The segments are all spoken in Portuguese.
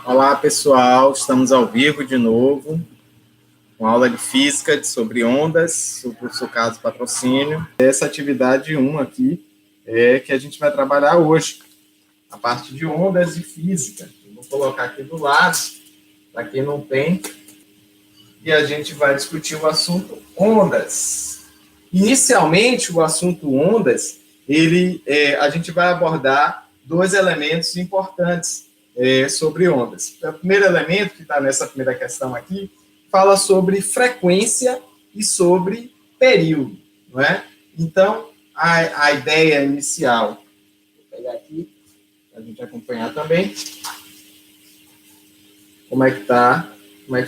Olá, pessoal. Estamos ao vivo de novo, com aula de física sobre ondas, do curso Carlos Patrocínio. Essa atividade 1 aqui é que a gente vai trabalhar hoje, a parte de ondas e física. Eu vou colocar aqui do lado, para quem não tem, e a gente vai discutir o assunto ondas. Inicialmente, o assunto ondas, a gente vai abordar dois elementos importantes sobre ondas. O primeiro elemento, que está nessa primeira questão aqui, fala sobre frequência e sobre período, não é? Então, a ideia inicial, vou pegar aqui, para a gente acompanhar também, como é que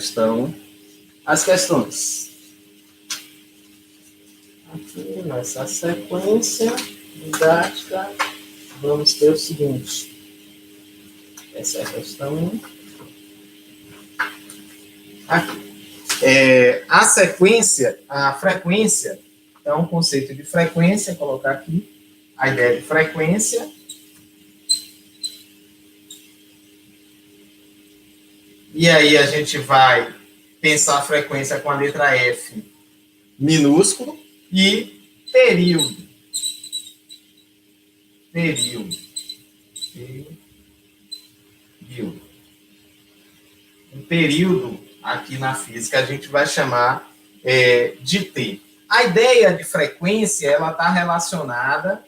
estão as questões. Aqui, nessa sequência didática, vamos ter o seguinte. Essa é a questão 1. Aqui. A sequência, a frequência, então, o conceito de frequência, colocar aqui a ideia de frequência. E aí a gente vai pensar a frequência com a letra F minúsculo e período. Um período, aqui na física, a gente vai chamar de T. A ideia de frequência, ela está relacionada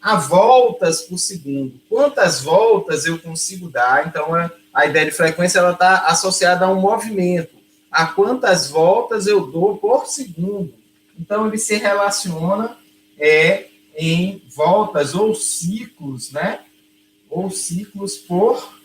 a voltas por segundo. Quantas voltas eu consigo dar? Então, a ideia de frequência ela está associada a um movimento. A quantas voltas eu dou por segundo. Então, ele se relaciona em voltas ou ciclos, né? Ou ciclos por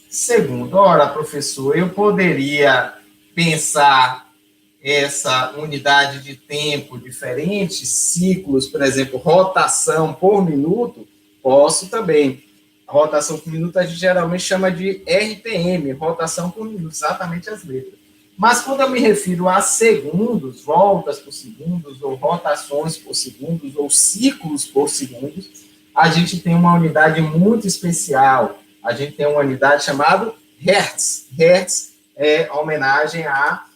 segundo. Ora, professor, eu poderia pensar essa unidade de tempo diferente, ciclos, por exemplo, rotação por minuto? Posso também. A rotação por minuto a gente geralmente chama de RPM, rotação por minuto, exatamente as letras. Mas quando eu me refiro a segundos, voltas por segundos, ou rotações por segundos, ou ciclos por segundos, a gente tem uma unidade muito especial. A gente tem uma unidade chamada Hertz. Hertz é a homenagem a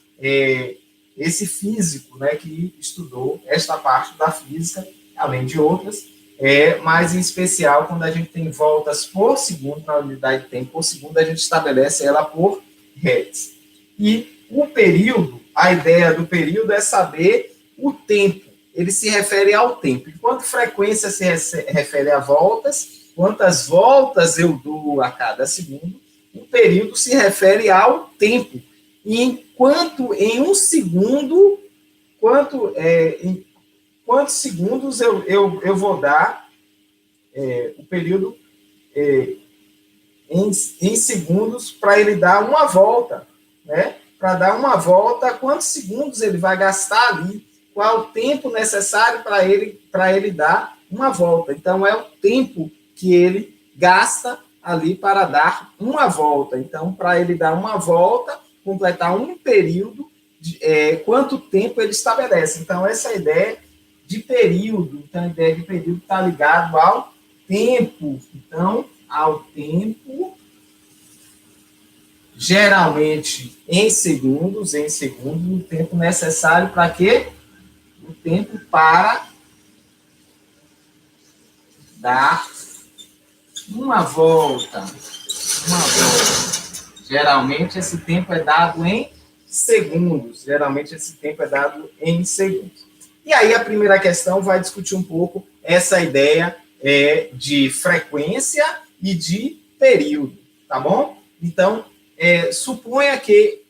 esse físico, né, que estudou esta parte da física, além de outras, mas em especial quando a gente tem voltas por segundo, na unidade de tempo por segundo, a gente estabelece ela por Hertz. E o período, a ideia do período é saber o tempo. Ele se refere ao tempo. Enquanto frequência se refere a voltas, quantas voltas eu dou a cada segundo, o período se refere ao tempo. E enquanto em um segundo, quantos segundos eu vou dar o período em segundos para ele dar uma volta, né? Para dar uma volta, quantos segundos ele vai gastar ali, qual o tempo necessário para ele dar uma volta. Então, é o tempo que ele gasta ali para dar uma volta. Então, para ele dar uma volta, completar um período, quanto tempo ele estabelece. Então, essa é a ideia de período. Então, a ideia de período está ligado ao tempo. Então, ao tempo, geralmente em segundos, o tempo necessário para quê? O tempo para dar uma volta. Geralmente, esse tempo é dado em segundos. E aí, a primeira questão vai discutir um pouco essa ideia de frequência e de período, tá bom? Então, suponha que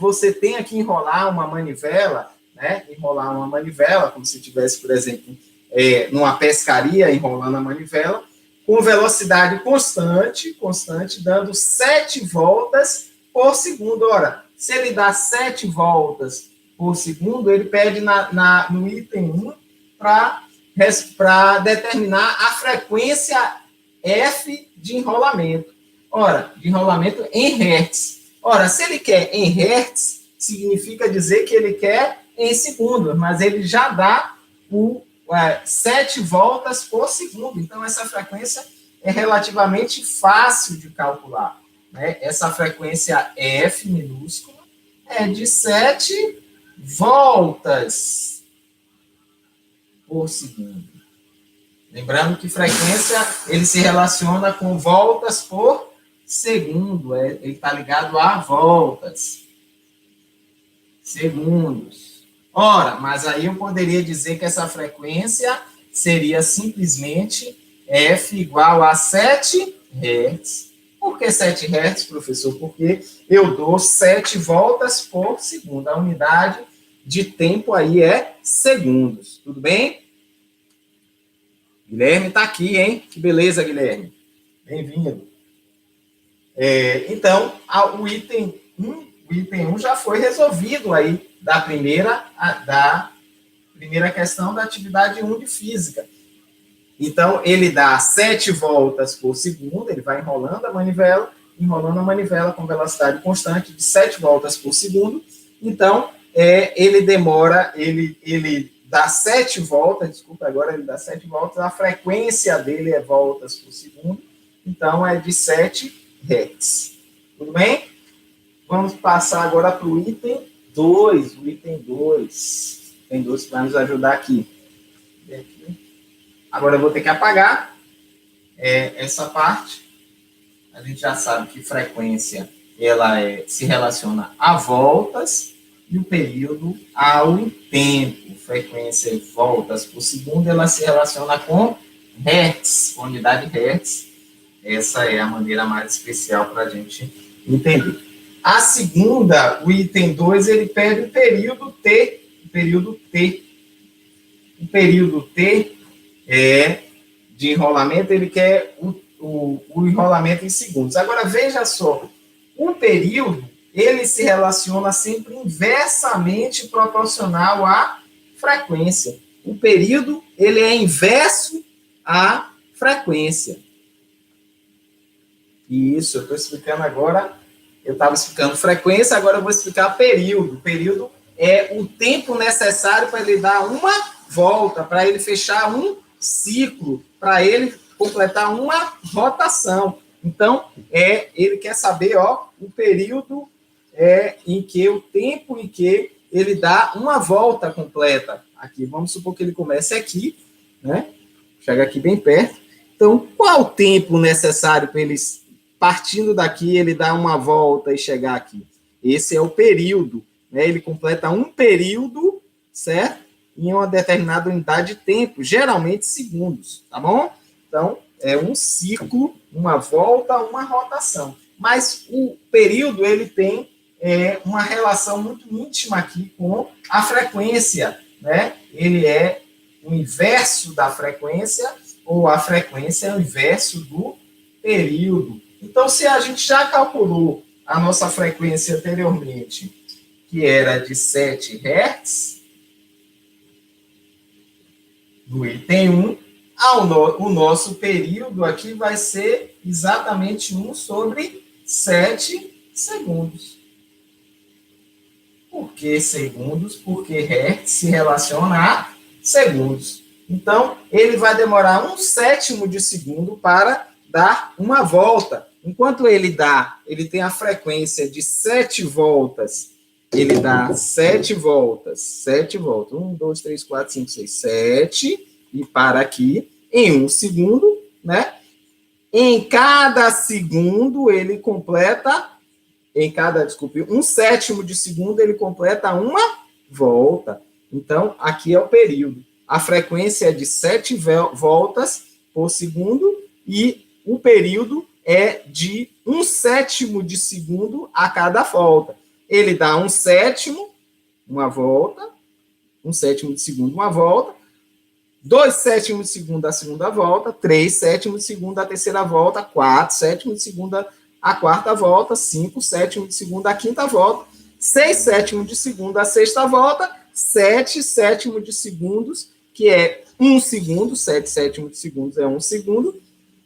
você tenha que enrolar uma manivela, né? Enrolar uma manivela, como se estivesse, por exemplo, numa pescaria, enrolando a manivela, com velocidade constante, dando 7 voltas por segundo. Ora, se ele dá 7 voltas por segundo, ele pede no item 1 para determinar a frequência F de enrolamento. Ora, de enrolamento em Hertz. Ora, se ele quer em Hertz, significa dizer que ele quer em segundos, mas ele já dá 7 voltas por segundo. Então, essa frequência é relativamente fácil de calcular, né? Essa frequência F minúscula é de 7 voltas por segundo. Lembrando que frequência, ele se relaciona com voltas por segundo, ele está ligado a voltas, segundos. Ora, mas aí eu poderia dizer que essa frequência seria simplesmente F igual a 7 Hz. Por que 7 Hz, professor? Porque eu dou 7 voltas por segundo. A unidade de tempo aí é segundos. Tudo bem? Guilherme está aqui, hein? Que beleza, Guilherme. Bem-vindo. Então, o item 1 já foi resolvido aí da primeira questão da atividade 1 de física. Então, ele dá 7 voltas por segundo, ele vai enrolando a manivela com velocidade constante de 7 voltas por segundo. Então, ele dá 7 voltas, ele dá 7 voltas, a frequência dele é voltas por segundo, então é de 7 Hz. Tudo bem? Vamos passar agora para o item 2. O item 2. O item 2 vai nos ajudar aqui. Agora eu vou ter que apagar essa parte. A gente já sabe que frequência ela se relaciona a voltas e o período ao tempo. Frequência e voltas por segundo, ela se relaciona com Hertz, com unidade Hertz. Essa é a maneira mais especial para a gente entender. A segunda, o item 2, ele pede o período T. O período T de enrolamento, ele quer o enrolamento em segundos. Agora, veja só, o período, ele se relaciona sempre inversamente proporcional à frequência. O período, ele é inverso à frequência. Isso, eu estou explicando agora, eu estava explicando frequência, agora eu vou explicar período. O período é o tempo necessário para ele dar uma volta, para ele fechar um ciclo, para ele completar uma rotação. Então, ele quer saber o período o tempo em que ele dá uma volta completa. Aqui, vamos supor que ele comece aqui, né? Chega aqui bem perto. Então, qual o tempo necessário para ele, partindo daqui, ele dar uma volta e chegar aqui? Esse é o período, né? Ele completa um período, certo? Em uma determinada unidade de tempo, geralmente segundos, tá bom? Então, é um ciclo, uma volta, uma rotação. Mas o período, ele tem uma relação muito íntima aqui com a frequência, né? Ele é o inverso da frequência, ou a frequência é o inverso do período. Então, se a gente já calculou a nossa frequência anteriormente, que era de 7 Hz, no item 1, o nosso período aqui vai ser exatamente 1 sobre 7 segundos. Por que segundos? Porque Hertz se relaciona a segundos. Então, ele vai demorar 1/7 de segundo para dar uma volta. Enquanto ele tem a frequência de 7 voltas, ele dá 7 voltas. 7 voltas. 1, 2, 3, 4, 5, 6, 7. E para aqui, em 1 segundo, né? Em cada segundo, ele completa... 1/7 de segundo, ele completa uma volta. Então, aqui é o período. A frequência é de 7 voltas por segundo e o período é de 1/7 de segundo a cada volta. Ele dá 1/7, uma volta, 1/7 de segundo, uma volta, 2/7 de segundo a segunda volta, 3/7 de segundo a terceira volta, 4/7 de segundo a quarta volta, 5/7 de segundo a quinta volta, 6/7 de segundo a sexta volta, 7/7 de segundos, que é 1 segundo, 7/7 de segundos é 1 segundo,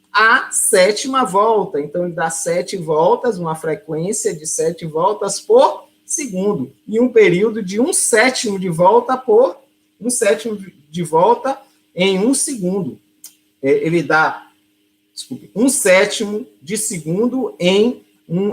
a 7ª volta. Então, ele dá 7 voltas, uma frequência de 7 voltas por segundo, e um período de 1/7 de volta por 1/7 de volta em 1 segundo. Ele dá desculpe, 1/7 de segundo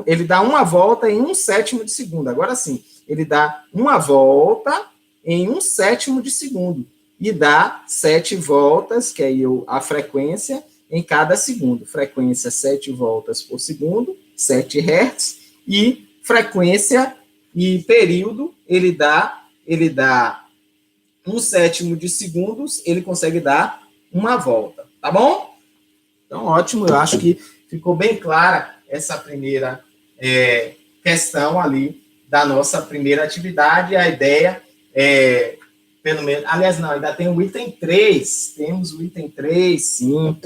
ele dá uma volta em 1/7 de segundo. Agora sim, ele dá uma volta em 1/7 de segundo e dá 7 voltas, que é a frequência em cada segundo. Frequência 7 voltas por segundo, 7 Hz, e frequência e período, ele dá 1/7 de segundos, ele consegue dar uma volta, tá bom? Então, ótimo, eu acho que ficou bem clara essa primeira questão ali da nossa primeira atividade. A ideia pelo menos, aliás, não, ainda tem o item 3, temos o item 3, sim.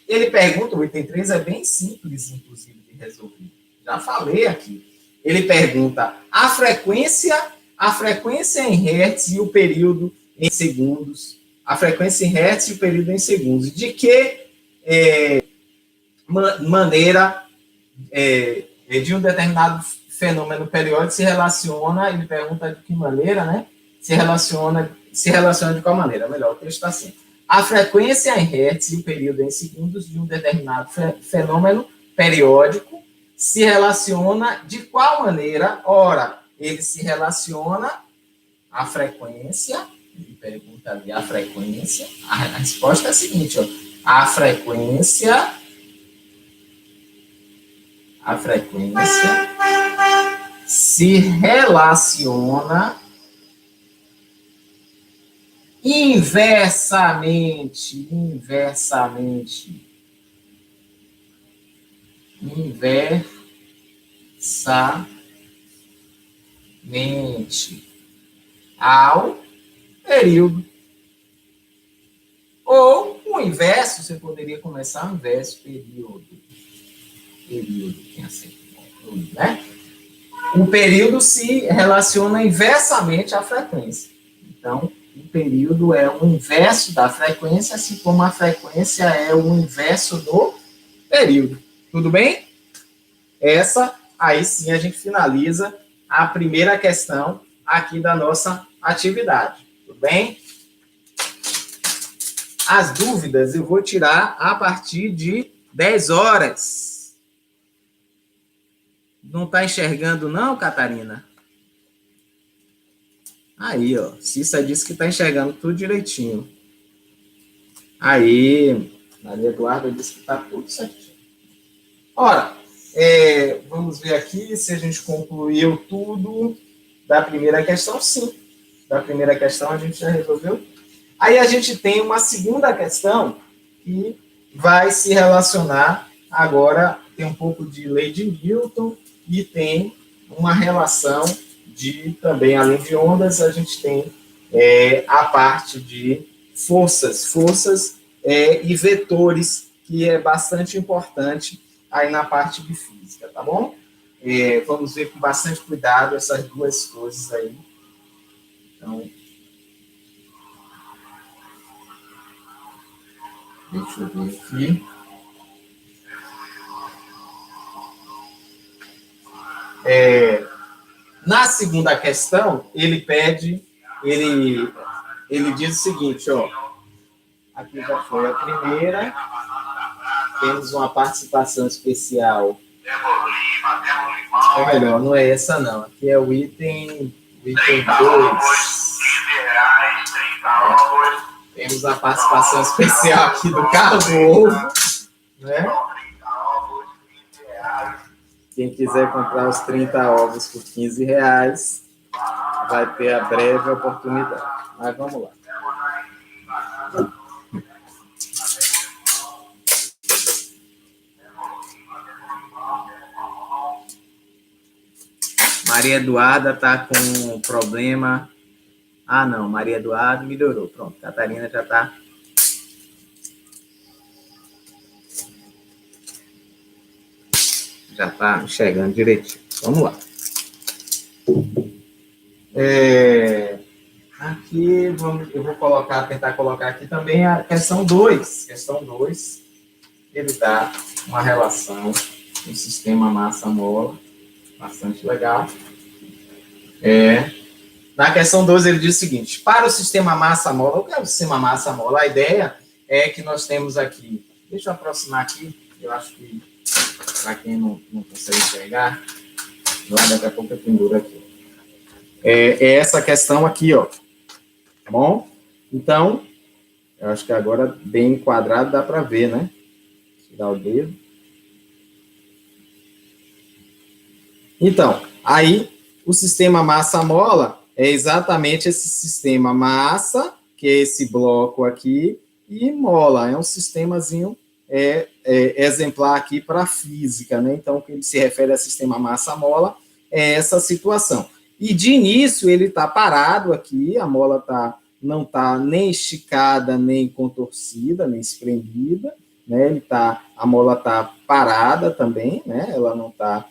Ele pergunta, o item 3 é bem simples, inclusive, de resolver. Já falei aqui. Ele pergunta a frequência em hertz e o período em segundos. A frequência em hertz e o período em segundos. De que maneira de um determinado fenômeno periódico se relaciona, ele pergunta de que maneira, né? Se relaciona de qual maneira? Melhor, o texto está assim. A frequência em hertz e o período em segundos de um determinado fenômeno periódico se relaciona de qual maneira? Ora, ele se relaciona a frequência, ele pergunta ali a frequência, a resposta é a seguinte, ó, a frequência se relaciona inversamente ao período. Ou o inverso, você poderia começar o inverso, período, né? O período se relaciona inversamente à frequência. Então, o período é o inverso da frequência, assim como a frequência é o inverso do período. Tudo bem? Aí sim a gente finaliza a primeira questão aqui da nossa atividade. Tudo bem? As dúvidas eu vou tirar a partir de 10 horas. Não está enxergando não, Catarina? Aí, ó. Cissa disse que está enxergando tudo direitinho. Aí, Maria Eduarda disse que está tudo certinho. Ora, vamos ver aqui se a gente concluiu tudo da primeira questão. Sim, da primeira questão a gente já resolveu. Aí a gente tem uma segunda questão que vai se relacionar agora, tem um pouco de lei de Newton e tem uma relação de, também, além de ondas, a gente tem a parte de forças e vetores, que é bastante importante aí na parte de física, tá bom? Vamos ver com bastante cuidado essas duas coisas aí. Então, deixa eu ver aqui. Na segunda questão, ele diz o seguinte, ó, aqui já foi a primeira, temos uma participação especial, ou melhor, não é essa não, aqui é o item 2. Temos a participação especial aqui do carro do ovo, né? Quem quiser comprar os 30 ovos por R$15 vai ter a breve oportunidade. Mas vamos lá. Maria Eduarda está com um problema. Ah, não. Maria Eduarda melhorou. Pronto. Catarina já está. Já está enxergando direitinho. Vamos lá. Aqui, eu vou tentar colocar aqui também a questão 2. Questão 2, ele dá uma relação com o sistema massa-mola, bastante legal. Na questão 2, ele diz o seguinte, para o sistema massa-mola, o que é o sistema massa-mola? A ideia é que nós temos aqui Deixa eu aproximar aqui, eu acho que, para quem não consegue enxergar, lá daqui a pouco eu penduro aqui. É essa questão aqui, ó. Tá bom? Então, eu acho que agora, bem enquadrado, dá para ver, né? Tirar o dedo. Então, aí, o sistema massa-mola é exatamente esse sistema massa, que é esse bloco aqui, e mola, é um sistemazinho exemplar aqui para a física, né? Então, o que ele se refere a sistema massa-mola é essa situação. E, de início, ele está parado aqui, a mola não está nem esticada, nem contorcida, nem espremida, né? A mola está parada também, né? Ela não está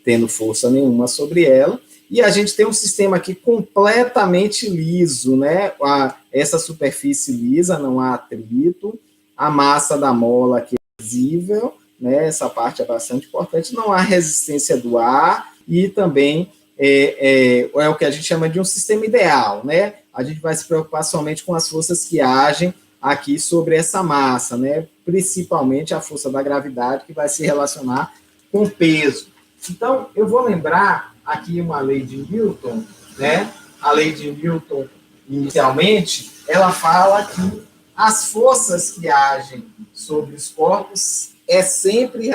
tendo força nenhuma sobre ela, e a gente tem um sistema aqui completamente liso, né? Essa superfície lisa, não há atrito, a massa da mola aqui é visível, né? Essa parte é bastante importante, não há resistência do ar, e também é o que a gente chama de um sistema ideal, né? A gente vai se preocupar somente com as forças que agem aqui sobre essa massa, né? Principalmente a força da gravidade, que vai se relacionar com o peso. Então, eu vou lembrar aqui uma lei de Newton, né? A lei de Newton, inicialmente, ela fala que as forças que agem sobre os corpos é sempre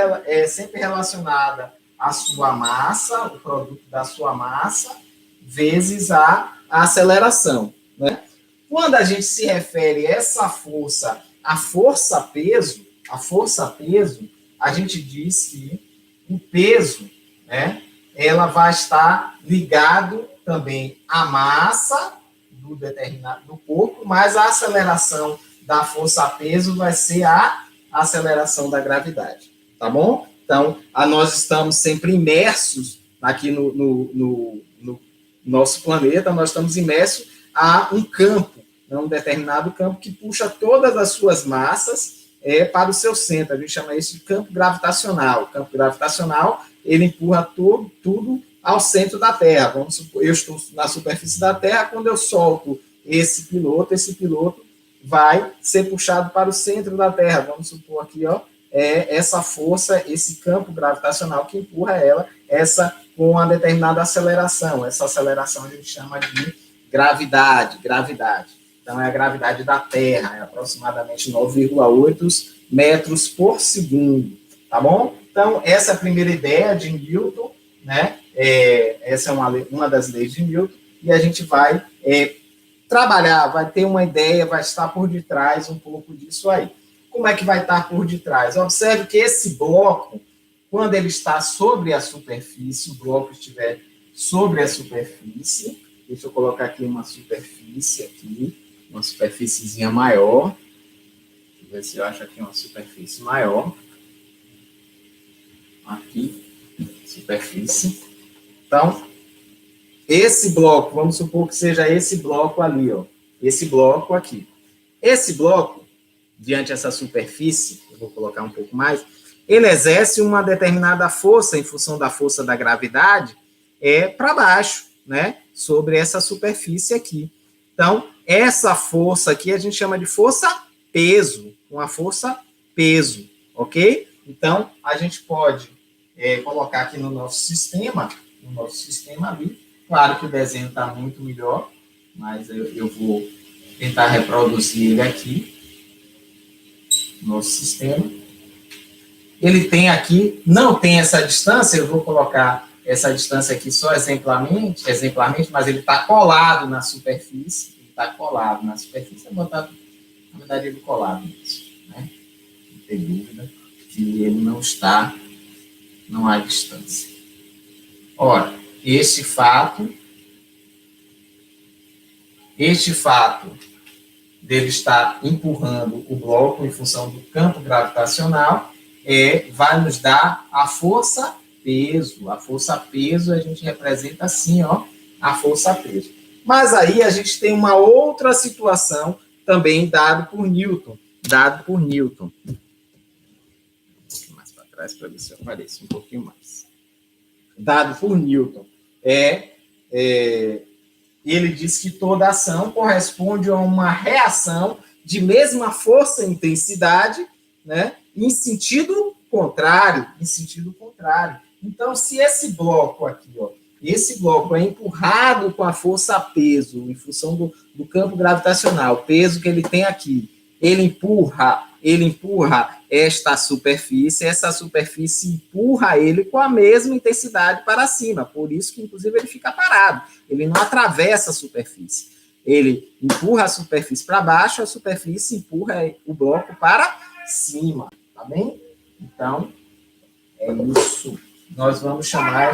relacionada à sua massa, o produto da sua massa, vezes a aceleração, né? Quando a gente se refere a essa força, a força-peso, a gente diz que o peso, né, ela vai estar ligado também à massa do corpo, mas a aceleração da força-peso vai ser a aceleração da gravidade, tá bom? Então, nós estamos sempre imersos aqui no nosso planeta, nós estamos imersos a um campo, um determinado campo que puxa todas as suas massas para o seu centro. A gente chama isso de campo gravitacional. O campo gravitacional, ele empurra tudo ao centro da Terra. Vamos supor, eu estou na superfície da Terra, quando eu solto esse piloto vai ser puxado para o centro da Terra. Vamos supor aqui, ó, essa força, esse campo gravitacional que empurra ela, com uma determinada aceleração. Essa aceleração a gente chama de gravidade. Então, é a gravidade da Terra, é aproximadamente 9,8 metros por segundo, tá bom? Então, essa é a primeira ideia de Newton, né? Essa é uma das leis de Newton, e a gente vai trabalhar, vai ter uma ideia, vai estar por detrás um pouco disso aí. Como é que vai estar por detrás? Observe que esse bloco, quando ele está sobre a superfície, o bloco estiver sobre a superfície, deixa eu colocar aqui uma superfíciezinha maior. Deixa eu ver se eu acho aqui uma superfície maior. Aqui, superfície. Então, esse bloco, vamos supor que seja esse bloco ali, ó. Esse bloco aqui. Esse bloco, diante dessa superfície, eu vou colocar um pouco mais, ele exerce uma determinada força, em função da força da gravidade, para baixo, né? Sobre essa superfície aqui. Então, essa força aqui a gente chama de força-peso, uma força-peso, ok? Então, a gente pode colocar aqui no nosso sistema ali. Claro que o desenho está muito melhor, mas eu vou tentar reproduzir ele aqui, nosso sistema. Ele tem aqui, não tem essa distância, eu vou colocar essa distância aqui só exemplarmente, mas ele está colado na superfície, na verdade ele colado mesmo, né? Não tem dúvida que ele não há distância. Ora, este fato dele estar empurrando o bloco em função do campo gravitacional vai nos dar a força-peso. A força-peso a gente representa assim, ó, a força-peso. Mas aí a gente tem uma outra situação também dado por Newton. Um pouquinho mais para trás para ver se eu apareço um pouquinho mais. Dado por Newton. Ele diz que toda ação corresponde a uma reação de mesma força e intensidade, né? Em sentido contrário, Então, se esse bloco aqui, ó, esse bloco é empurrado com a força-peso, em função do campo gravitacional, o peso que ele tem aqui, ele empurra esta superfície, essa superfície empurra ele com a mesma intensidade para cima, por isso que, inclusive, ele fica parado, ele não atravessa a superfície, ele empurra a superfície para baixo, a superfície empurra o bloco para cima, tá bem? Então, é isso. Nós vamos chamar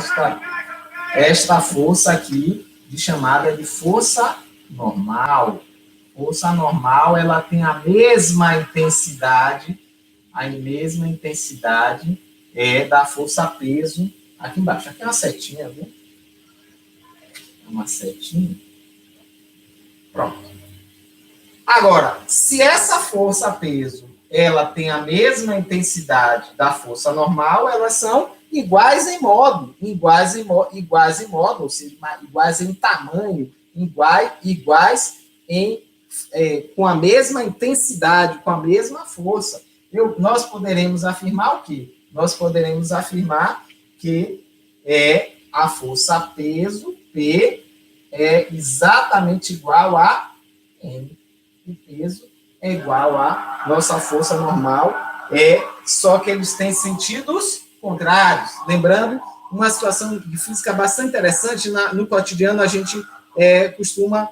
esta força aqui de chamada de força normal. Força normal, ela tem a mesma intensidade da força-peso aqui embaixo. Aqui é uma setinha, viu? Uma setinha. Pronto. Agora, se essa força-peso ela tem a mesma intensidade da força normal, elas são iguais em modo, ou seja, iguais em tamanho, iguais com a mesma intensidade, com a mesma força. Nós poderemos afirmar o quê? Nós poderemos afirmar que a força-peso, P, é exatamente igual a M. O peso é igual a nossa força normal, só que eles têm sentidos contrários. Lembrando, uma situação de física bastante interessante, no cotidiano a gente costuma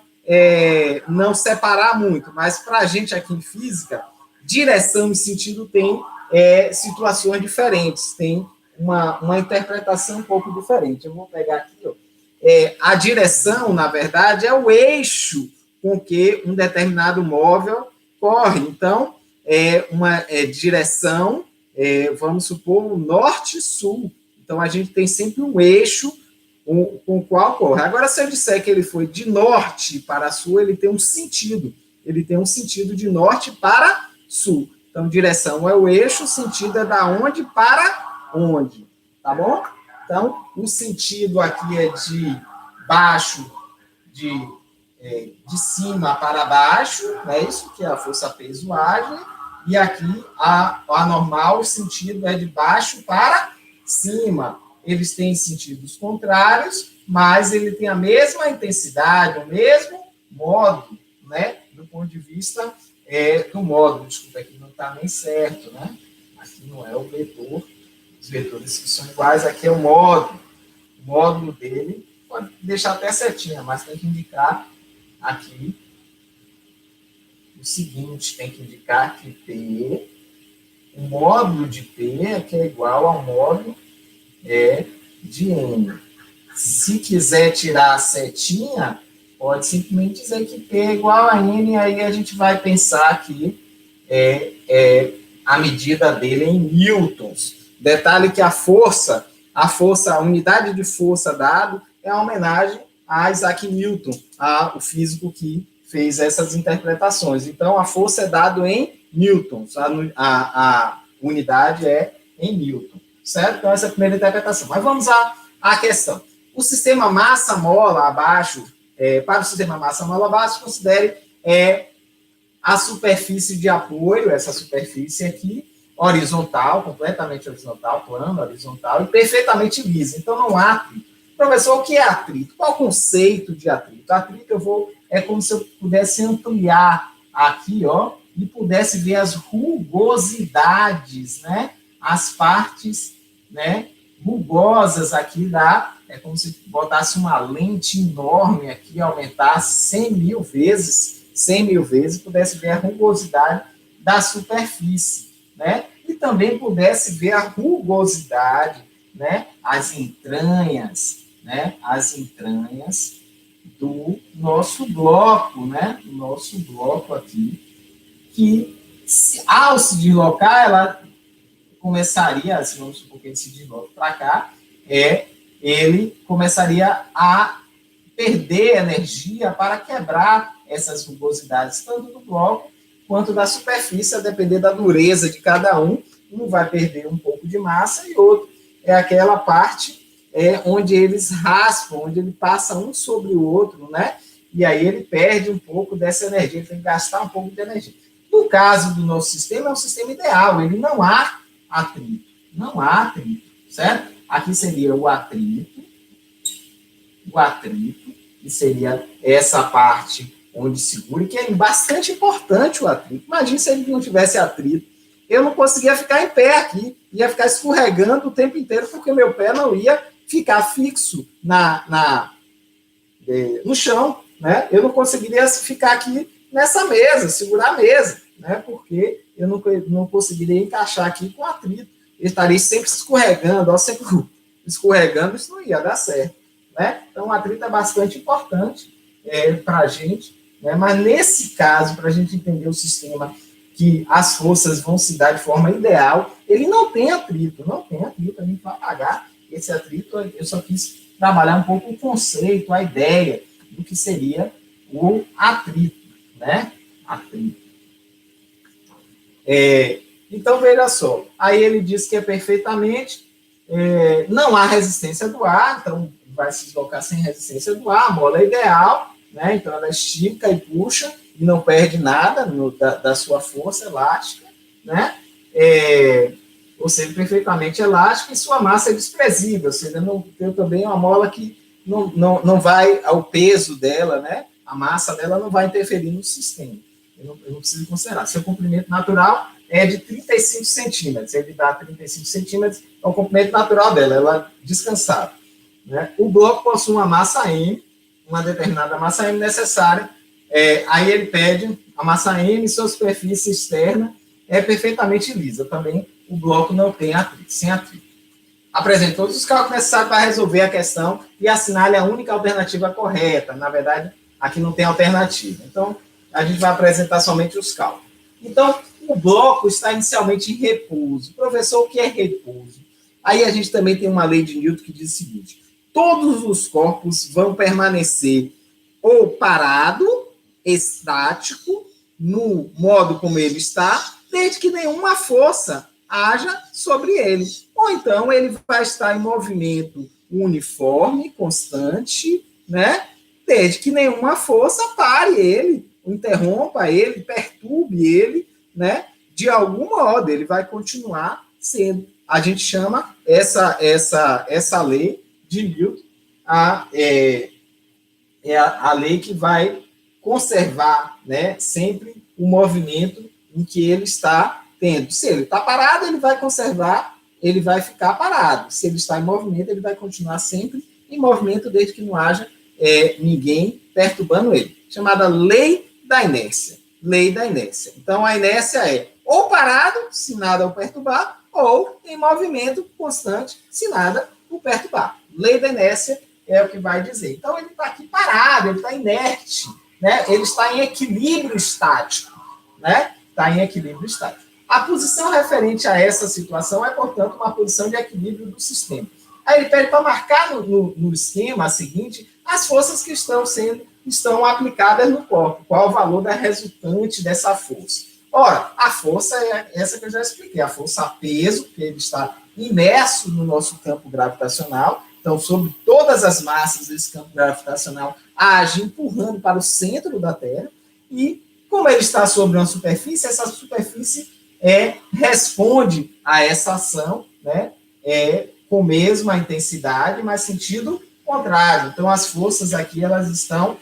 não separar muito, mas para a gente aqui em física, direção e sentido tem situações diferentes, tem uma interpretação um pouco diferente. Eu vou pegar aqui, ó. A direção, na verdade, é o eixo com que um determinado móvel corre. Então, uma direção, vamos supor, norte-sul. Então, a gente tem sempre um eixo com o qual corre. Agora, se eu disser que ele foi de norte para sul, ele tem um sentido. Ele tem um sentido de norte para sul. Então, direção é o eixo, sentido é da onde para onde. Tá bom? Então, o sentido aqui é de baixo, de cima para baixo, é isso que é a força-peso age, e aqui a normal, o sentido é de baixo para cima. Eles têm sentidos contrários, mas ele tem a mesma intensidade, o mesmo modo, né? Do ponto de vista do módulo. Desculpa, aqui não está nem certo, né? Aqui não é o vetor. Os vetores que são iguais, aqui é o módulo. O módulo dele, pode deixar até certinha, mas tem que indicar aqui o seguinte, tem que indicar que P, o módulo de P aqui é igual ao módulo de N. Se quiser tirar a setinha, pode simplesmente dizer que P é igual a N, aí a gente vai pensar que a medida dele é em newtons. Detalhe que a unidade de força dado é a homenagem a Isaac Newton, o físico que fez essas interpretações. Então, a força é dado em newtons, a unidade é em newton, certo? Então, essa é a primeira interpretação. Mas vamos à questão. O sistema massa-mola abaixo, para o sistema massa-mola abaixo, considere a superfície de apoio, essa superfície aqui, horizontal, completamente horizontal, plano, horizontal, e perfeitamente lisa. Então, não há atrito. Professor, o que é atrito? Qual é o conceito de atrito? Atrito é como se eu pudesse ampliar aqui, ó, e pudesse ver as rugosidades, né? As partes, né, rugosas aqui é como se botasse uma lente enorme aqui, aumentasse 100 mil vezes, pudesse ver a rugosidade da superfície, né? E também pudesse ver a rugosidade, né? As entranhas do nosso bloco, né? Do nosso bloco aqui, que ao se deslocar, ela começaria, assim, vamos supor que ele se desloque para cá, ele começaria a perder energia para quebrar essas rugosidades, tanto do bloco quanto da superfície, a depender da dureza de cada um. Um vai perder um pouco de massa e outro é aquela parte onde eles raspam, onde ele passa um sobre o outro, né? E aí ele perde um pouco dessa energia, ele tem que gastar um pouco de energia. No caso do nosso sistema, é um sistema ideal, ele não há atrito. Não há atrito, certo? Aqui seria o atrito, que seria essa parte onde segura, que é bastante importante o atrito. Imagina se ele não tivesse atrito. Eu não conseguia ficar em pé aqui, ia ficar escorregando o tempo inteiro, porque meu pé não ia ficar fixo no chão, né? Eu não conseguiria ficar aqui nessa mesa, segurar a mesa, né? Porque eu não conseguiria encaixar aqui com atrito. Eu estaria sempre escorregando, sempre escorregando, isso não ia dar certo, né? Então, o atrito é bastante importante para a gente, né? Mas nesse caso, para a gente entender o sistema que as forças vão se dar de forma ideal, ele não tem atrito, a gente vai apagar esse atrito. Eu só quis trabalhar um pouco o conceito, a ideia do que seria o atrito, né? Atrito. Então, veja só, aí ele diz que é perfeitamente, não há resistência do ar, então vai se deslocar sem resistência do ar, a mola é ideal, né? Então ela estica e puxa, e não perde nada da sua força elástica, né? Ou seja, perfeitamente elástica, e sua massa é desprezível, ou seja, tem também uma mola que não vai, ao peso dela, né? A massa dela não vai interferir no sistema. Eu não preciso considerar. Seu comprimento natural é de 35 centímetros. Ele dá 35 centímetros, é o comprimento natural dela, ela descansada, né? O bloco possui uma massa M, uma determinada massa M necessária. Aí ele pede a massa M, sua superfície externa é perfeitamente lisa. Também o bloco não tem atrito, sem atrito. Apresente todos os cálculos necessários para resolver a questão e assinale a única alternativa correta. Na verdade, aqui não tem alternativa. Então, a gente vai apresentar somente os cálculos. Então, o bloco está inicialmente em repouso. Professor, o que é repouso? Aí a gente também tem uma lei de Newton que diz o seguinte: todos os corpos vão permanecer ou parado, estático, no modo como ele está, desde que nenhuma força haja sobre ele. Ou então ele vai estar em movimento uniforme, constante, né? Desde que nenhuma força pare ele, interrompa ele, perturbe ele, né? De algum modo, ele vai continuar sendo. A gente chama essa lei de Newton a lei que vai conservar, né, sempre o movimento em que ele está tendo. Se ele está parado, ele vai conservar, ele vai ficar parado. Se ele está em movimento, ele vai continuar sempre em movimento, desde que não haja ninguém perturbando ele. Chamada lei da inércia. Lei da inércia. Então, a inércia é ou parado, se nada o perturbar, ou em movimento constante, se nada o perturbar. Lei da inércia é o que vai dizer. Então, ele está aqui parado, ele está inerte, né? Ele está em equilíbrio estático, né? Está em equilíbrio estático. A posição referente a essa situação é, portanto, uma posição de equilíbrio do sistema. Aí ele pede para marcar no esquema seguinte as forças que estão aplicadas no corpo, qual o valor da resultante dessa força. Ora, a força é essa que eu já expliquei, a força peso, que ele está imerso no nosso campo gravitacional. Então, sobre todas as massas desse campo gravitacional age empurrando para o centro da Terra, e como ele está sobre uma superfície, essa superfície responde a essa ação, né, com a mesma intensidade, mas sentido contrário. Então, as forças aqui, elas estão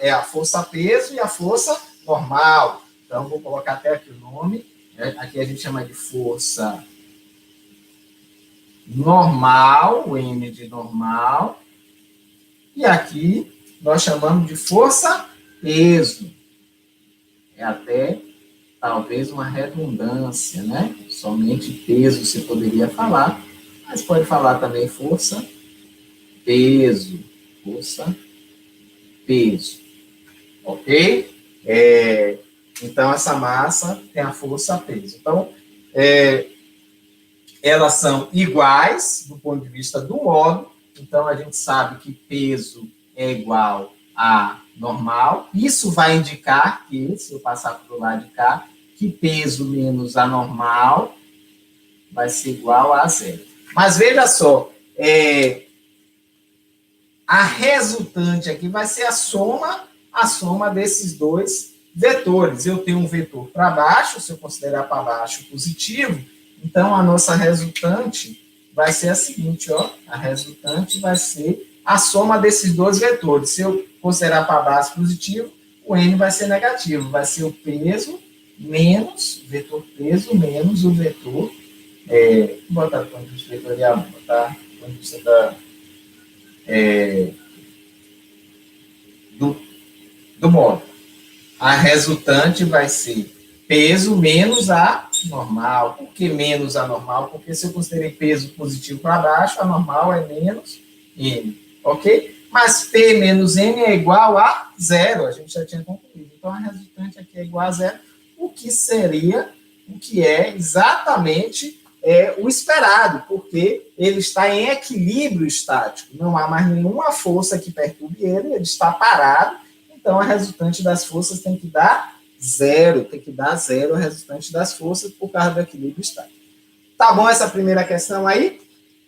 a força peso e a força normal. Então, vou colocar até aqui o nome. Aqui a gente chama de força normal, o M de normal. E aqui nós chamamos de força peso. É até talvez uma redundância, né? Somente peso você poderia falar, mas pode falar também força peso. Força peso. Ok? Então, essa massa tem a força peso. Então, elas são iguais do ponto de vista do modo. Então, a gente sabe que peso é igual a normal. Isso vai indicar que, se eu passar para o lado de cá, que peso menos a normal vai ser igual a zero. Mas veja só, a resultante aqui vai ser a soma desses dois vetores. Eu tenho um vetor para baixo, se eu considerar para baixo positivo, então a nossa resultante vai ser a seguinte, ó, a resultante vai ser a soma desses dois vetores. Se eu considerar para baixo positivo, o N vai ser negativo, vai ser o peso menos, vetor peso menos o vetor, vou botar do ponto de vista vetorial, vou botar do ponto de vista do módulo. A resultante vai ser peso menos a normal. Por que menos a normal? Porque se eu considerei peso positivo para baixo, a normal é menos M, ok? Mas P menos M é igual a zero, a gente já tinha concluído. Então, a resultante aqui é igual a zero, o que é exatamente o esperado, porque ele está em equilíbrio estático. Não há mais nenhuma força que perturbe ele, ele está parado. Então, a resultante das forças tem que dar zero a resultante das forças por causa do equilíbrio estático. Tá bom essa primeira questão aí?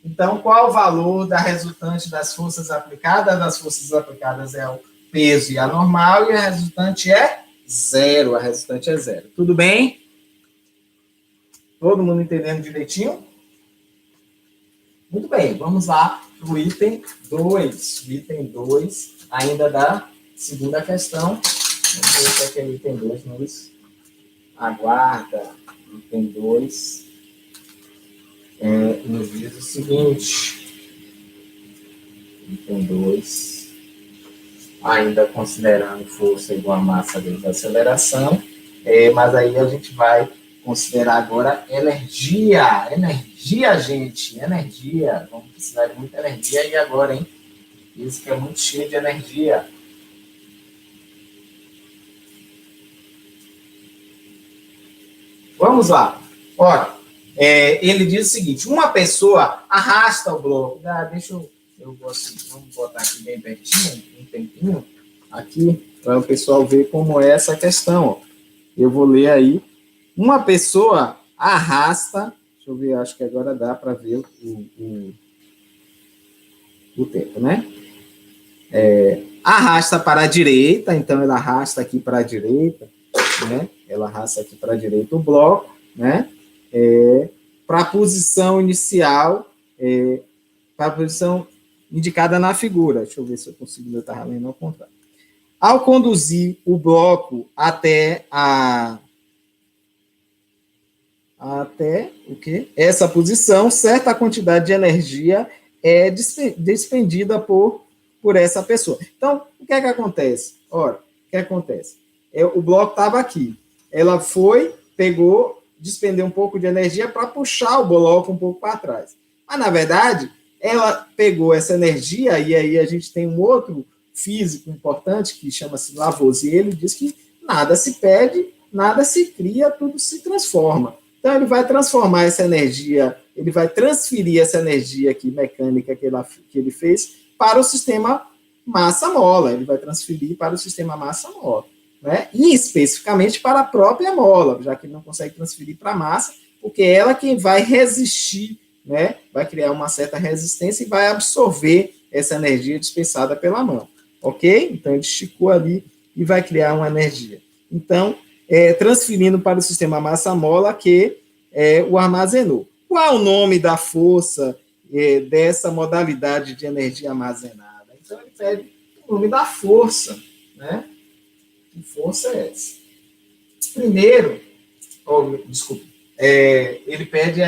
Então, qual o valor da resultante das forças aplicadas? Das forças aplicadas é o peso e a normal, e a resultante é zero. A resultante é zero. Tudo bem? Todo mundo entendendo direitinho? Muito bem, vamos lá para o item 2. O item 2 ainda da segunda questão. Vamos ver o que é o item 2 nos aguarda. Item 2 nos diz o seguinte. Item 2, ainda considerando força igual a massa vezes aceleração, mas aí a gente vai considerar agora energia. Energia, gente, energia. Vamos precisar de muita energia aí agora, hein? Isso que é muito cheio de energia. Vamos lá. Ora, ele diz o seguinte: uma pessoa arrasta o bloco. Eu gosto, vamos botar aqui bem pertinho, um tempinho, aqui, para o pessoal ver como é essa questão. Ó. Eu vou ler aí. Uma pessoa arrasta, deixa eu ver, acho que agora dá para ver o tempo, né? Arrasta para a direita, então ela arrasta aqui para a direita, né? Ela arrasta aqui para a direita o bloco, né? Para a posição inicial, para a posição indicada na figura. Deixa eu ver se eu consigo, eu estava lendo ao contrário. Ao conduzir o bloco até o quê? Essa posição, certa quantidade de energia é despendida por essa pessoa. Então, o que é que acontece? Ora, o que acontece? O bloco estava aqui. Ela foi, pegou, despendeu um pouco de energia para puxar o bloco um pouco para trás. Mas, na verdade, ela pegou essa energia, e aí a gente tem um outro físico importante que chama-se Lavoisier, ele diz que nada se perde, nada se cria, tudo se transforma. Então, ele vai transformar essa energia, ele vai transferir essa energia aqui, mecânica que ele fez, para o sistema massa-mola. Ele vai transferir para o sistema massa-mola. Né? E, especificamente, para a própria mola, já que ele não consegue transferir para a massa, porque é ela quem vai resistir, né? Vai criar uma certa resistência e vai absorver essa energia dispensada pela mão. Ok? Então, ele esticou ali e vai criar uma energia. Então, transferindo para o sistema massa-mola que o armazenou. Qual o nome da força dessa modalidade de energia armazenada? Então, ele pede o nome da força, né? Que força é essa? Primeiro, ele pede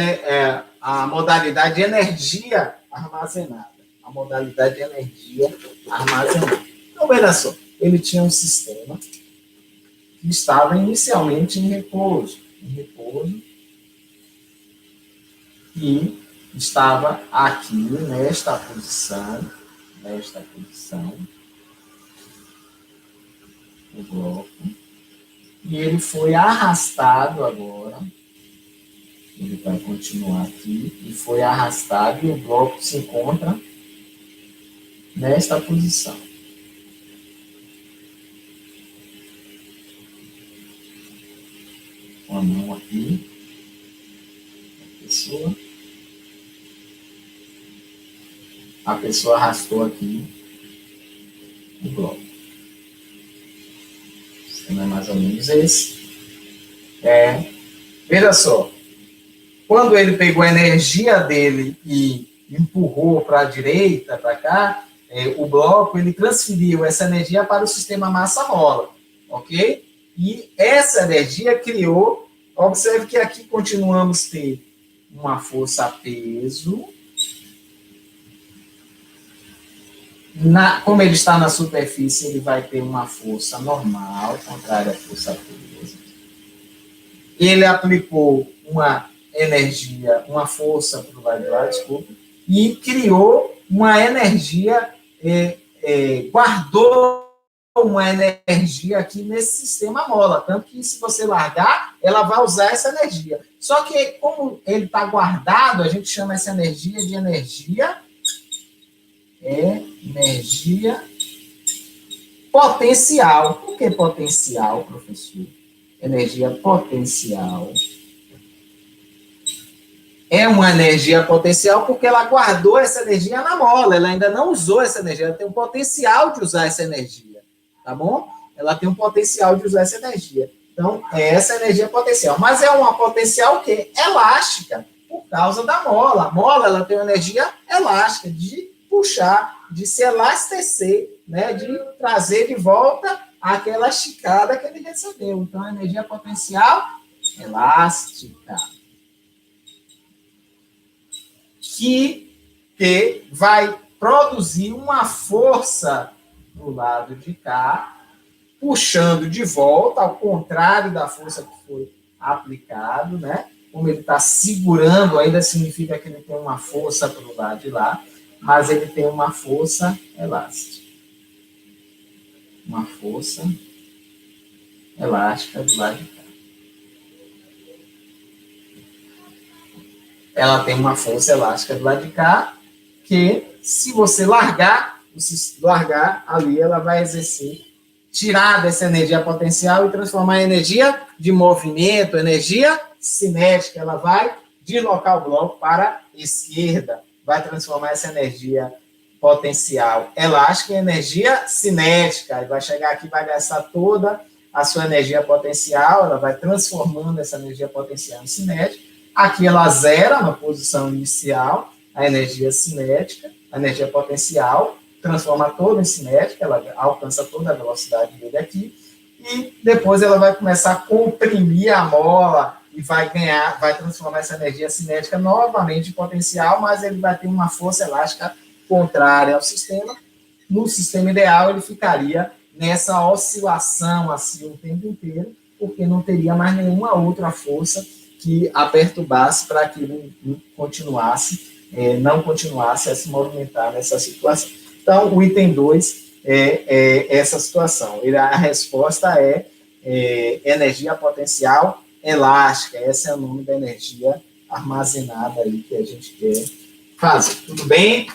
a modalidade de energia armazenada. A modalidade de energia armazenada. Então, olha só, ele tinha um sistema que estava inicialmente em repouso, e estava aqui nesta posição, o bloco, e ele foi arrastado agora, ele vai continuar aqui, e foi arrastado, e o bloco se encontra nesta posição. Com a mão aqui, a pessoa arrastou aqui o bloco. O sistema mais ou menos esse. Veja só, quando ele pegou a energia dele e empurrou para a direita, para cá, o bloco, ele transferiu essa energia para o sistema massa-mola, ok? E essa energia criou, observe que aqui continuamos a ter uma força-peso, como ele está na superfície, ele vai ter uma força normal, contrária à força-peso. Ele aplicou uma energia, uma força para o lado de lá, desculpa, e criou uma energia, guardou uma energia aqui nesse sistema mola, tanto que se você largar, ela vai usar essa energia. Só que como ele está guardado, a gente chama essa energia de energia potencial. Por que potencial, professor? Energia potencial. É uma energia potencial porque ela guardou essa energia na mola, ela ainda não usou essa energia, ela tem um potencial de usar essa energia, tá bom? Ela tem um potencial de usar essa energia. Então, é essa energia potencial. Mas é uma potencial o quê? Elástica, por causa da mola. A mola, ela tem uma energia elástica, de puxar, de se elastecer, né? De trazer de volta aquela esticada que ele recebeu. Então, a energia potencial elástica. Que vai produzir uma força do lado de cá, puxando de volta, ao contrário da força que foi aplicado, né? Como ele está segurando, ainda significa que ele tem uma força para o lado de lá, mas ele tem uma força elástica. Uma força elástica do lado de cá. Ela tem uma força elástica do lado de cá, que se você largar ali, ela vai exercer, tirar dessa energia potencial e transformar em energia de movimento, energia cinética. Ela vai deslocar o bloco para a esquerda, vai transformar essa energia potencial elástica em energia cinética, e vai chegar aqui, vai gastar toda a sua energia potencial, ela vai transformando essa energia potencial em cinética. Aqui ela zera na posição inicial a energia cinética, a energia potencial, transforma toda em cinética, ela alcança toda a velocidade dele aqui, e depois ela vai começar a comprimir a mola e vai transformar essa energia cinética novamente em potencial, mas ele vai ter uma força elástica contrária ao sistema. No sistema ideal, ele ficaria nessa oscilação assim o tempo inteiro, porque não teria mais nenhuma outra força que a perturbasse para que ele não continuasse a se movimentar nessa situação. Então, o item 2 é essa situação. A resposta é energia potencial elástica. Esse é o nome da energia armazenada aí que a gente quer fazer. Tudo bem?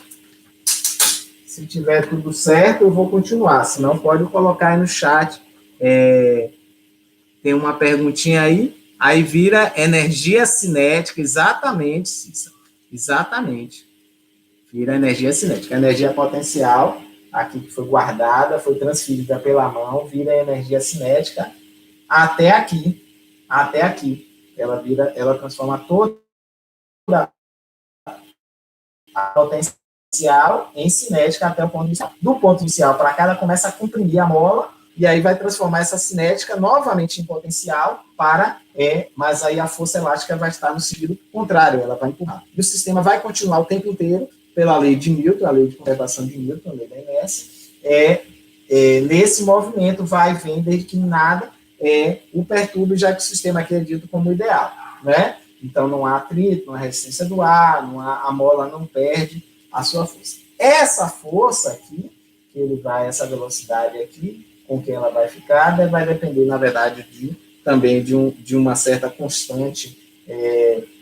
Se tiver tudo certo, eu vou continuar. Se não, pode colocar aí no chat. Tem uma perguntinha aí. Aí vira energia cinética, exatamente, Cícero, exatamente. Vira energia cinética. A energia potencial, aqui que foi guardada, foi transferida pela mão, vira energia cinética até aqui. Ela transforma toda a potencial em cinética até o ponto inicial. Do ponto inicial para cá, ela começa a comprimir a mola, e aí vai transformar essa cinética novamente em potencial mas aí a força elástica vai estar no sentido contrário, ela vai empurrar. E o sistema vai continuar o tempo inteiro pela lei de Newton, a lei de conservação de Newton, a lei da inércia, nesse movimento vai e vem desde que nada o perturbe, já que o sistema aqui é dito como ideal, né? Então não há atrito, não há resistência do ar, a mola não perde a sua força. Essa força aqui, essa velocidade aqui, com que ela vai ficar, vai depender, na verdade, também de uma certa constante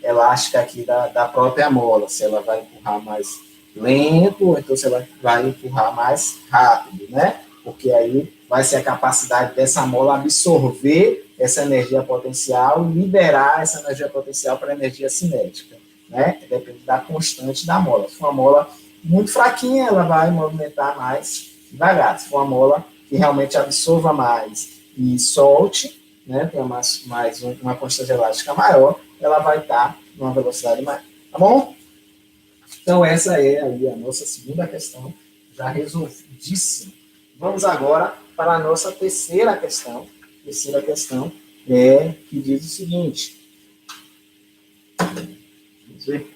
elástica aqui da própria mola, se ela vai empurrar mais lento, ou então se ela vai empurrar mais rápido, né? Porque aí vai ser a capacidade dessa mola absorver essa energia potencial e liberar essa energia potencial para a energia cinética, né? Depende da constante da mola. Se for uma mola muito fraquinha, ela vai movimentar mais devagar. Se for uma mola que realmente absorva mais e solte, né, tenha uma constância elástica maior, ela vai estar numa velocidade maior. Tá bom? Então, essa é aí a nossa segunda questão, já resolvidíssima. Vamos agora para a nossa terceira questão. Terceira questão que diz o seguinte. Vamos ver.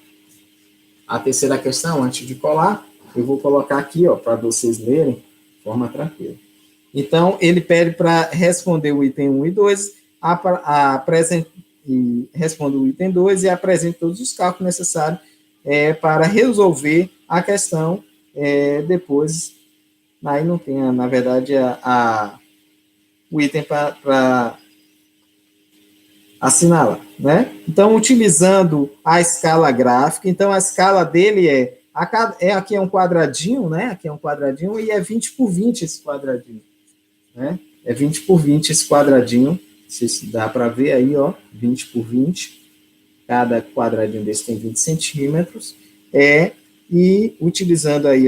A terceira questão, antes de colar, eu vou colocar aqui, ó, para vocês lerem de forma tranquila. Então, ele pede para responder o item 1 e 2, responde o item 2 e apresente todos os cálculos necessários para resolver a questão. Depois, aí não tem, na verdade, o item para assinalar, né? Então, utilizando a escala gráfica, então a escala dele aqui é um quadradinho, né? Aqui é um quadradinho e é 20 por 20 esse quadradinho, né? É 20 por 20 esse quadradinho, não sei se dá para ver aí, ó, 20 por 20, cada quadradinho desse tem 20 centímetros, e utilizando aí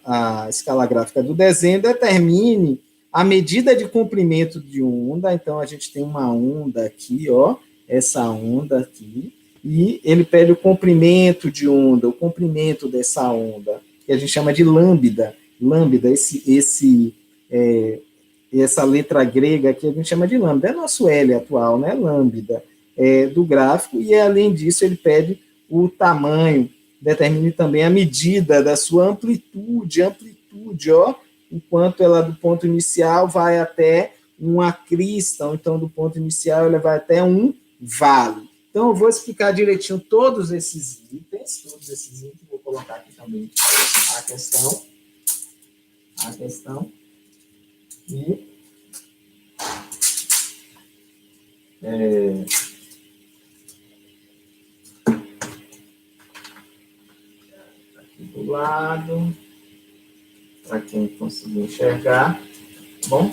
a escala gráfica do desenho, determine a medida de comprimento de onda. Então, a gente tem uma onda aqui, ó, essa onda aqui, e ele pede o comprimento de onda, o comprimento dessa onda, que a gente chama de lambda. Lambda, essa letra grega aqui a gente chama de lambda, é nosso L atual, né, lambda, do gráfico, e além disso ele pede o tamanho, determine também a medida da sua amplitude, ó, enquanto ela do ponto inicial vai até uma crista, ou então do ponto inicial ela vai até um vale. Então eu vou explicar direitinho todos esses itens, vou colocar aqui também a questão, e aqui do lado, para quem conseguir enxergar, tá bom?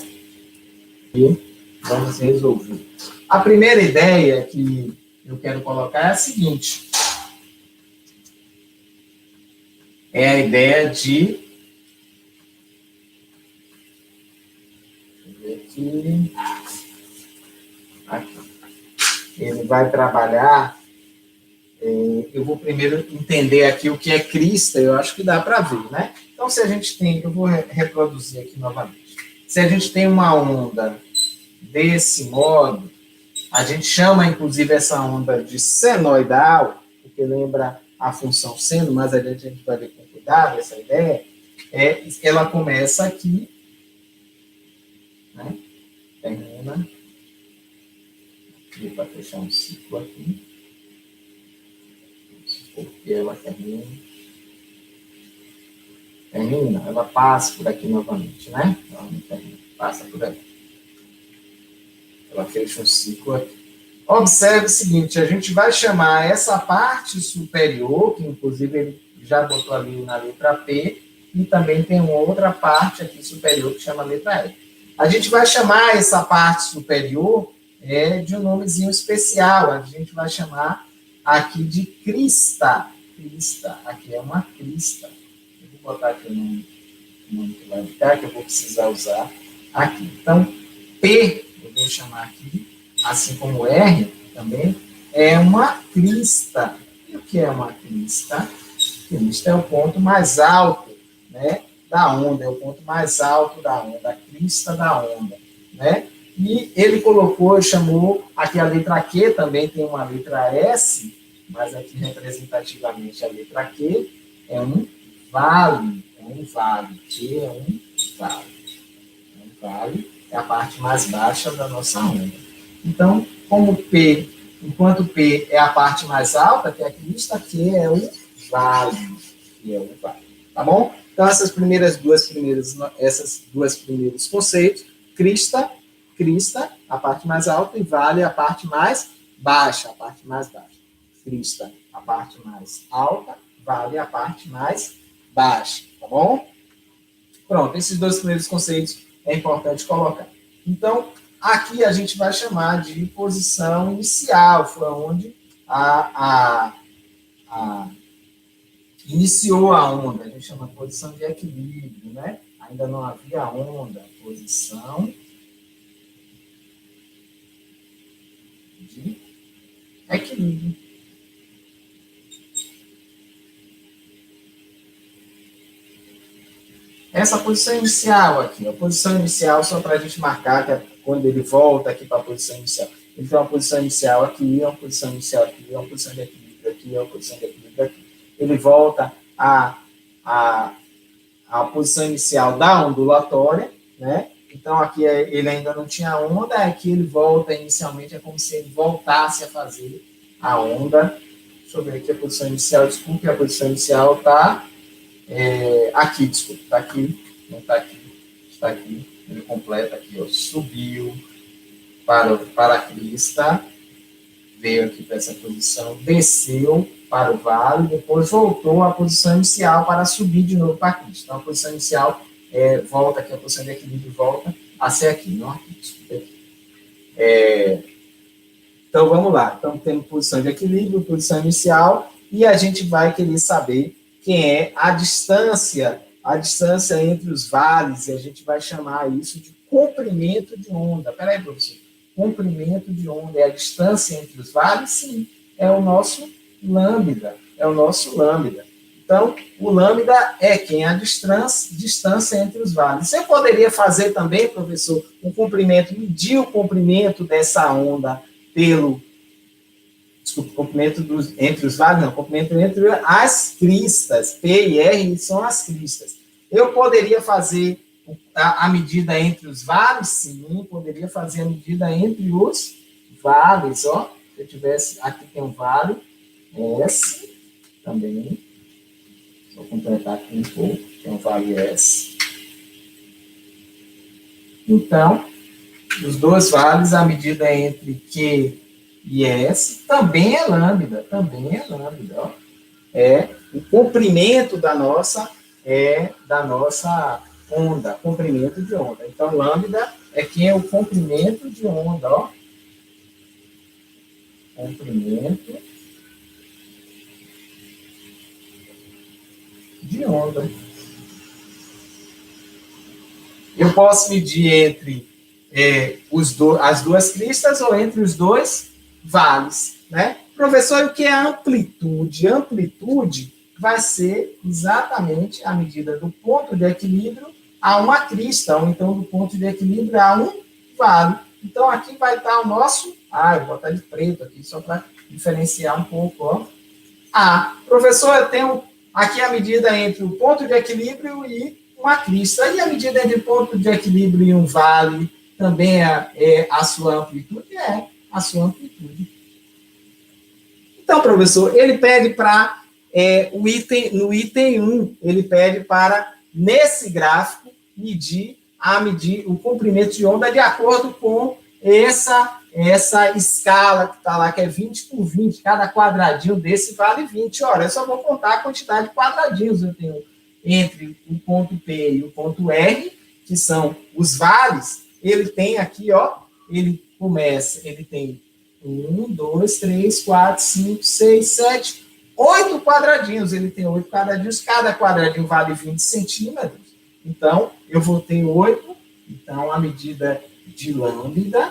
E vamos resolver. A primeira ideia que eu quero colocar é a seguinte. É a ideia de... Deixa eu ver aqui. Ele vai trabalhar... eu vou primeiro entender aqui o que é crista, eu acho que dá para ver, né? Então, se a gente tem... Eu vou reproduzir aqui novamente. Se a gente tem uma onda desse modo, a gente chama, inclusive, essa onda de senoidal, porque lembra a função seno, mas a gente vai ver com cuidado essa ideia. Ela começa aqui, né? Termina. Para fechar um ciclo aqui. Porque ela termina, ela passa por aqui novamente, né? Ela não termina, passa por aqui. Ela fecha um ciclo aqui. Observe o seguinte, a gente vai chamar essa parte superior, que inclusive ele já botou ali na letra P, e também tem uma outra parte aqui superior que chama letra E. A gente vai chamar essa parte superior de um nomezinho especial, a gente vai chamar aqui de crista. Crista, aqui é uma crista. Eu vou botar aqui o nome que vai ficar, que eu vou precisar usar aqui. Então, P, eu vou chamar aqui, assim como R também, é uma crista. E o que é uma crista? Crista é o ponto mais alto, né, da onda, é o ponto mais alto da onda, a crista da onda, né? E ele chamou aqui a letra Q, também tem uma letra S, mas aqui representativamente a letra Q é um vale, Q é um vale. Um vale é a parte mais baixa da nossa onda. Então, enquanto P é a parte mais alta, que é a crista, Q é o vale, tá bom? Então, esses dois primeiros conceitos, crista, a parte mais alta, e vale a parte mais baixa, Crista, a parte mais alta, vale a parte mais baixa, tá bom? Pronto, esses dois primeiros conceitos é importante colocar. Então, aqui a gente vai chamar de posição inicial, foi onde iniciou a onda, a gente chama de posição de equilíbrio, né? Ainda não havia onda, posição de equilíbrio. Essa posição inicial aqui, a posição inicial, só para a gente marcar que é quando ele volta aqui para a posição inicial. Ele tem uma posição inicial aqui, uma posição inicial aqui, uma posição de equilíbrio aqui, uma posição de equilíbrio aqui. Ele volta à posição inicial da ondulatória, né? Então, aqui ele ainda não tinha onda, aqui ele volta inicialmente, é como se ele voltasse a fazer a onda. Deixa eu ver aqui a posição inicial, desculpe, a posição inicial está aqui, desculpe, está aqui, não está aqui, está aqui, ele completa aqui, ó, subiu para a crista, veio aqui para essa posição, desceu para o vale, depois voltou à posição inicial para subir de novo para a crista. Então, a posição inicial volta aqui, a posição de equilíbrio volta a ser aqui, não aqui, desculpa aqui. Então, vamos lá. Então, temos posição de equilíbrio, posição inicial, e a gente vai querer saber quem é a distância entre os vales, e a gente vai chamar isso de comprimento de onda. Espera aí, professor. Comprimento de onda é a distância entre os vales? Sim, é o nosso lambda. É o nosso lambda. Então, o lambda é quem é a distância entre os vales. Você poderia fazer também, professor, medir o comprimento dessa onda comprimento entre os vales, não, comprimento entre as cristas, P e R são as cristas. Eu poderia fazer a medida entre os vales? Sim, poderia fazer a medida entre os vales, ó. Se eu tivesse, aqui tem um vale, S, também. Vou completar aqui um pouco, tem um vale S. Então, os dois vales, a medida é entre Q e S, também é lambda, ó. É o comprimento da nossa onda, comprimento de onda. Então, lambda é quem é o comprimento de onda, ó. Comprimento de onda. Eu posso medir entre as duas cristas ou entre os dois vales, né? Professor, o que é amplitude? Amplitude vai ser exatamente a medida do ponto de equilíbrio a uma crista, ou então do ponto de equilíbrio a um vale. Então, aqui vai estar o nosso... eu vou botar de preto aqui, só para diferenciar um pouco, ó. Professor, eu tenho aqui a medida entre o ponto de equilíbrio e uma crista. E a medida entre o ponto de equilíbrio e um vale também é a sua amplitude? É a sua amplitude. Então, professor, ele pede para no item 1, ele pede para, nesse gráfico, medir o comprimento de onda de acordo com essa escala que está lá, que é 20 por 20. Cada quadradinho desse vale 20. Ora, eu só vou contar a quantidade de quadradinhos eu tenho entre o ponto P e o ponto R, que são os vales. Ele tem aqui, ó, ele tem 1, 2, 3, 4, 5, 6, 7, 8 quadradinhos. Ele tem 8 quadradinhos, cada quadradinho vale 20 centímetros. Então, eu vou ter 8. Então, a medida de lambda,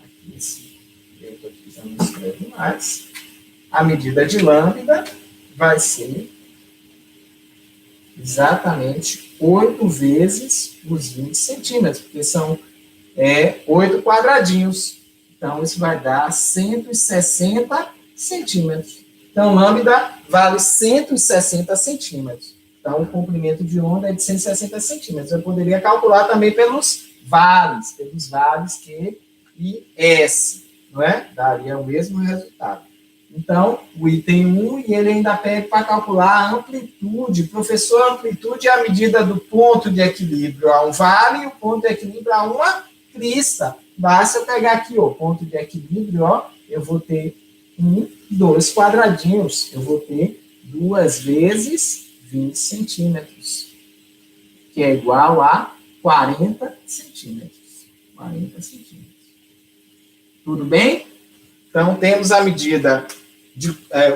aqui esse preto aqui já não escreve mais, a medida de lambda vai ser exatamente 8 vezes os 20 centímetros, porque são 8 quadradinhos. Então, isso vai dar 160 centímetros. Então, lambda vale 160 centímetros. Então, o comprimento de onda é de 160 centímetros. Eu poderia calcular também pelos vales Q e S, não é? Daria o mesmo resultado. Então, o item 1, e ele ainda pede para calcular a amplitude. Professor, a amplitude é a medida do ponto de equilíbrio a um vale e o ponto de equilíbrio a uma crista. Basta eu pegar aqui, ó, ponto de equilíbrio, ó, eu vou ter 2 quadradinhos. Eu vou ter 2 vezes 20 centímetros, que é igual a 40 centímetros. 40 centímetros. Tudo bem? Então, temos a medida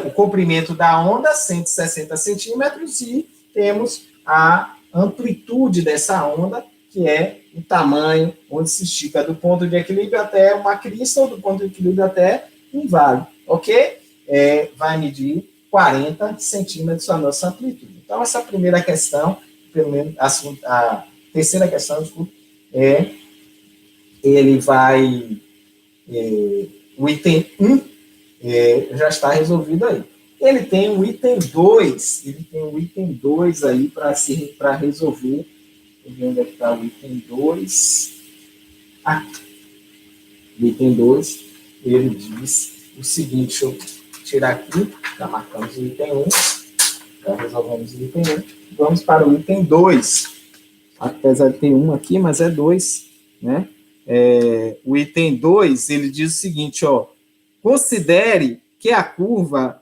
o comprimento da onda, 160 centímetros, e temos a amplitude dessa onda, que é o tamanho onde se estica do ponto de equilíbrio até uma crista ou do ponto de equilíbrio até um vale, ok? Vai medir 40 centímetros a nossa amplitude. Então, essa primeira questão, pelo menos a terceira questão, desculpa, ele vai, o item 1 já está resolvido aí. Ele tem o item 2, aí para resolver. Deixa eu ver onde é que está o item 2. Aqui. O item 2, ele diz o seguinte, deixa eu tirar aqui, já marcamos o item 1, já resolvemos o item 1, vamos para o item 2, apesar de ter 1 aqui, mas é 2, né? O item 2, ele diz o seguinte, ó, considere que a curva,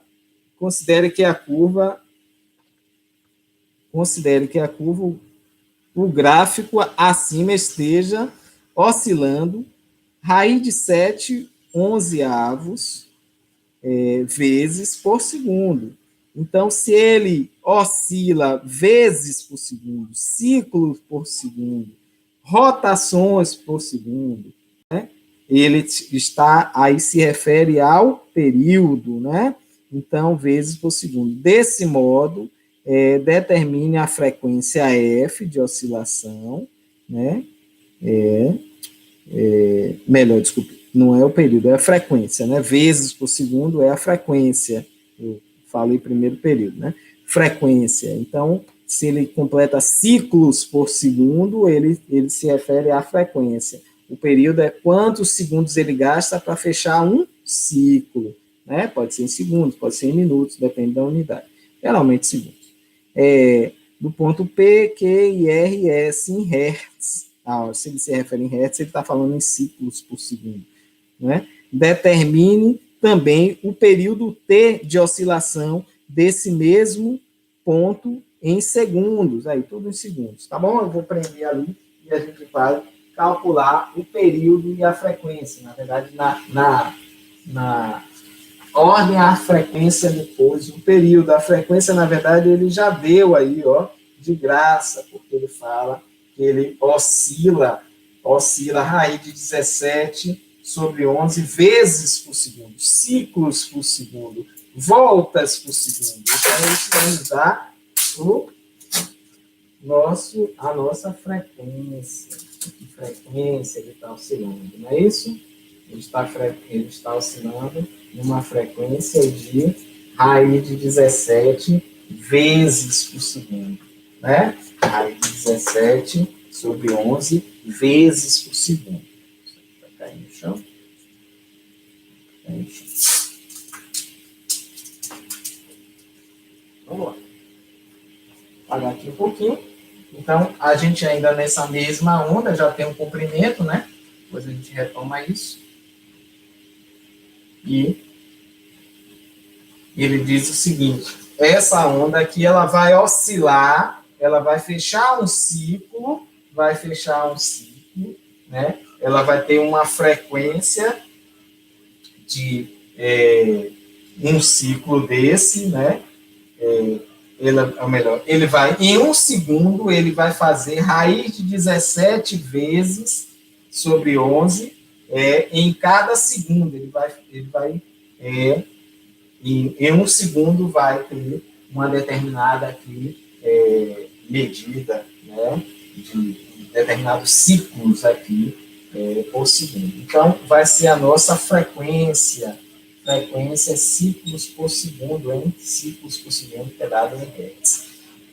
o gráfico acima esteja oscilando raiz de 7 11avos vezes por segundo. Então, se ele oscila vezes por segundo, ciclos por segundo, rotações por segundo, né? Ele está, aí se refere ao período, né? Então, vezes por segundo. Desse modo, determine a frequência F de oscilação, né? Melhor, desculpe, não é o período, é a frequência, né? Vezes por segundo é a frequência. Eu falei primeiro período, né? Frequência. Então, se ele completa ciclos por segundo, ele se refere à frequência. O período é quantos segundos ele gasta para fechar um ciclo, né? Pode ser em segundos, pode ser em minutos, depende da unidade. Geralmente segundos. Do ponto P, Q e R e S em hertz. Se ele se refere em hertz, ele está falando em ciclos por segundo, né? Determine também o período T de oscilação desse mesmo ponto em segundos. Aí, tudo em segundos, tá bom? Eu vou prender ali e a gente vai calcular o período e a frequência. Na verdade, na ordem a frequência depois o período. A frequência, na verdade, ele já deu aí, ó, de graça, porque ele fala que ele oscila raiz de 17 sobre 11 vezes por segundo, ciclos por segundo, voltas por segundo. Então, isso vai nos dar a nossa frequência. Que frequência ele está oscilando, não é isso? Ele está oscilando numa frequência de raiz de 17 vezes por segundo, né? Raiz de 17 sobre 11 vezes por segundo. Vai cair no chão. Vamos lá. Apagar aqui um pouquinho. Então, a gente ainda nessa mesma onda já tem um comprimento, né? Depois a gente retoma isso. E ele diz o seguinte, essa onda aqui, ela vai oscilar, ela vai fechar um ciclo, né? Ela vai ter uma frequência de um ciclo desse, né? Ele vai, em um segundo, ele vai fazer raiz de 17 vezes sobre 11 em cada segundo. Ele vai em um segundo vai ter uma determinada aqui, medida, né, de determinados ciclos aqui por segundo. Então, vai ser a nossa frequência é ciclos por segundo, que é dado em hertz.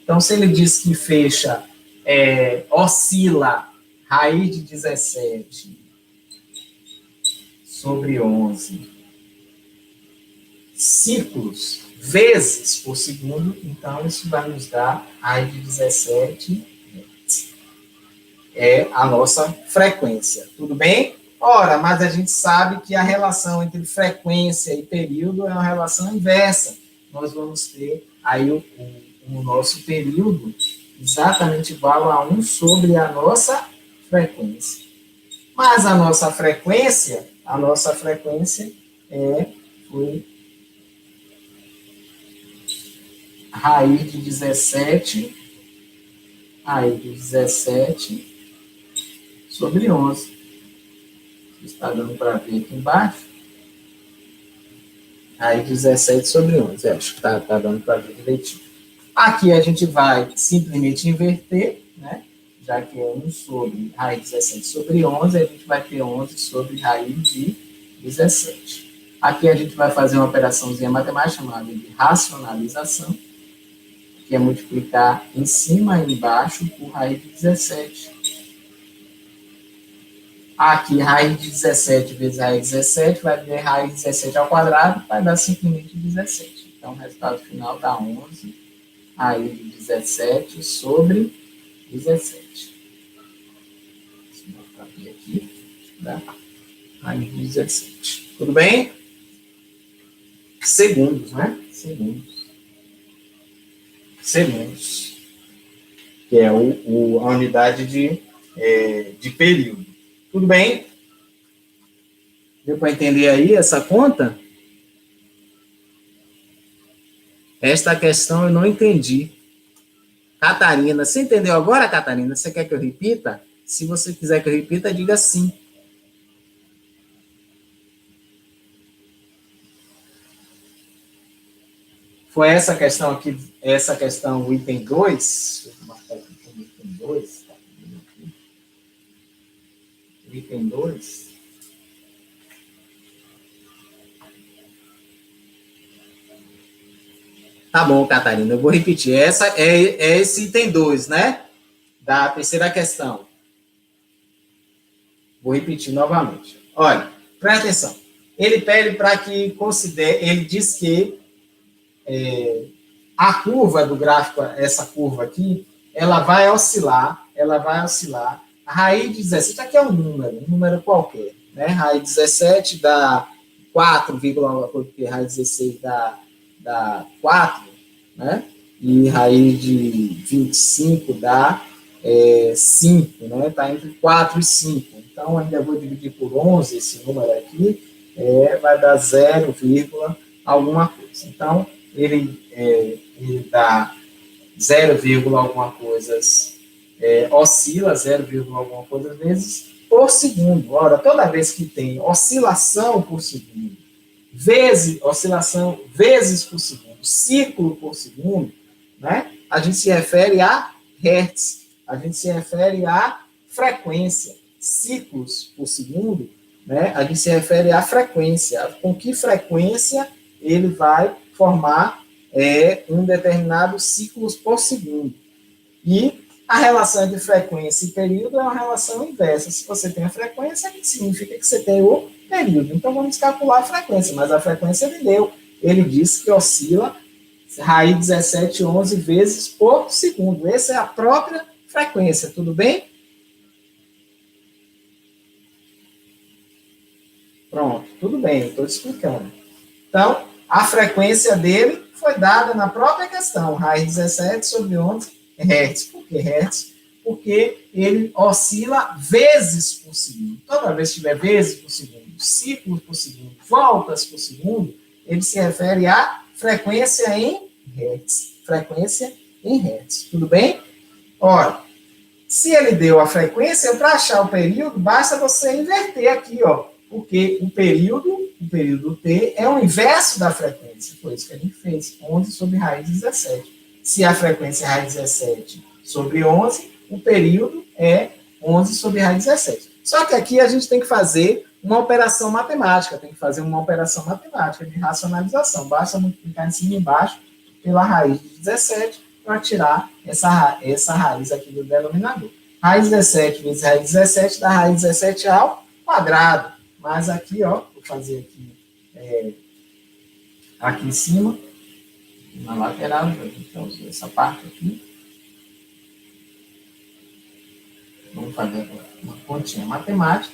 Então, se ele diz que fecha, oscila raiz de 17 sobre 11 ciclos vezes por segundo, então isso vai nos dar raiz de 17 hertz. É a nossa frequência, tudo bem? Ora, mas a gente sabe que a relação entre frequência e período é uma relação inversa. Nós vamos ter aí o nosso período exatamente igual a 1 sobre a nossa frequência. Mas a nossa frequência foi raiz de 17 sobre 11. Está dando para ver aqui embaixo. Raiz de 17 sobre 11. Acho que está dando para ver direitinho. Aqui a gente vai simplesmente inverter, né? Já que é 1 sobre raiz de 17 sobre 11, a gente vai ter 11 sobre raiz de 17. Aqui a gente vai fazer uma operaçãozinha matemática chamada de racionalização, que é multiplicar em cima e embaixo por raiz de 17. Aqui, raiz de 17 vezes raiz de 17 vai dar raiz de 17 ao quadrado, vai dar simplesmente 17. Então, o resultado final dá 11 raiz de 17 sobre 17. Vou abrir aqui, dá raiz de 17. Tudo bem? Segundos, né? Segundos. Que é a unidade de período. Tudo bem? Deu para entender aí essa conta? Esta questão eu não entendi. Catarina, você entendeu agora, Catarina? Você quer que eu repita? Se você quiser que eu repita, diga sim. Foi essa questão aqui, o item 2. Deixa eu marcar aqui como item 2. O item 2. Tá bom, Catarina, eu vou repetir. Essa é esse item 2, né? Da terceira questão. Vou repetir novamente. Olha, presta atenção. Ele pede para que considere, ele diz que a curva do gráfico, essa curva aqui, ela vai oscilar. A raiz de 17, aqui é um número qualquer, né? Raiz de 17 dá 4, porque raiz de 16 dá 4, né? E raiz de 25 dá 5, né? Está entre 4 e 5. Então, ainda vou dividir por 11 esse número aqui, vai dar 0, alguma coisa. Então, ele dá 0, alguma coisa, oscila 0, alguma coisa vezes por segundo. Ora, toda vez que tem oscilação por segundo, oscilação vezes por segundo, ciclo por segundo, né? A gente se refere a hertz, a gente se refere a frequência. Ciclos por segundo, né? A gente se refere à frequência. Com que frequência ele vai formar um determinado ciclos por segundo. E a relação entre frequência e período é uma relação inversa. Se você tem a frequência, significa que você tem o período. Então, vamos calcular a frequência, mas a frequência ele deu. Ele disse que oscila raiz 17, 11 vezes por segundo. Essa é a própria frequência, tudo bem? Pronto, tudo bem, estou te explicando. Então, a frequência dele foi dada na própria questão, raiz 17 sobre 11 Hz. Por que Hz? Porque ele oscila vezes por segundo. Toda vez que tiver vezes por segundo, ciclos por segundo, voltas por segundo, ele se refere à frequência em Hz. Frequência em Hz. Tudo bem? Ora, se ele deu a frequência, para achar o período, basta você inverter aqui, ó, porque o período T é o inverso da frequência. Foi isso que a gente fez, 11 sobre raiz 17. Se a frequência é raiz 17 sobre 11, o período é 11 sobre raiz 17. Só que aqui a gente tem que fazer uma operação matemática, de racionalização. Basta multiplicar em cima e embaixo pela raiz de 17 para tirar essa raiz aqui do denominador. Raiz 17 vezes raiz 17 dá raiz 17 ao quadrado. Mas aqui, ó, vou fazer aqui em cima, na lateral, então essa parte aqui. Vamos fazer uma continha matemática.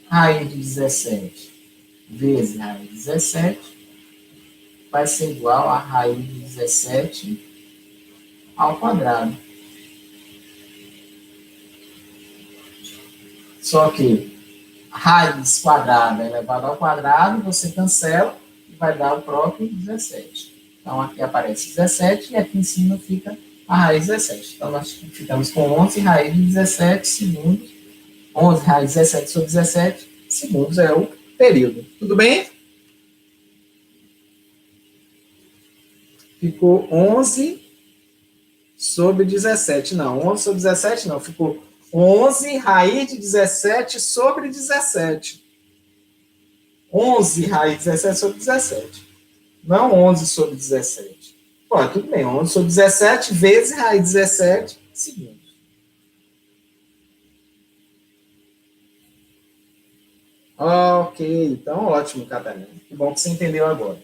Raiz de 17 vezes raiz de 17 vai ser igual a raiz de 17 ao quadrado. Só que raiz quadrada elevado ao quadrado, você cancela e vai dar o próprio 17. Então, aqui aparece 17 e aqui em cima fica a raiz 17. Então, nós ficamos com 11 raiz de 17 segundos 11 raiz de 17 sobre 17 segundos é o período. Tudo bem? Ficou 11 sobre 17. Não, 11 sobre 17 não. Ficou 11 raiz de 17 sobre 17. 11 raiz de 17 sobre 17. Não 11 sobre 17. Pô, tudo bem. 11 sobre 17 vezes raiz de 17 segundos. Ok, então ótimo, Catarina. Que bom que você entendeu agora.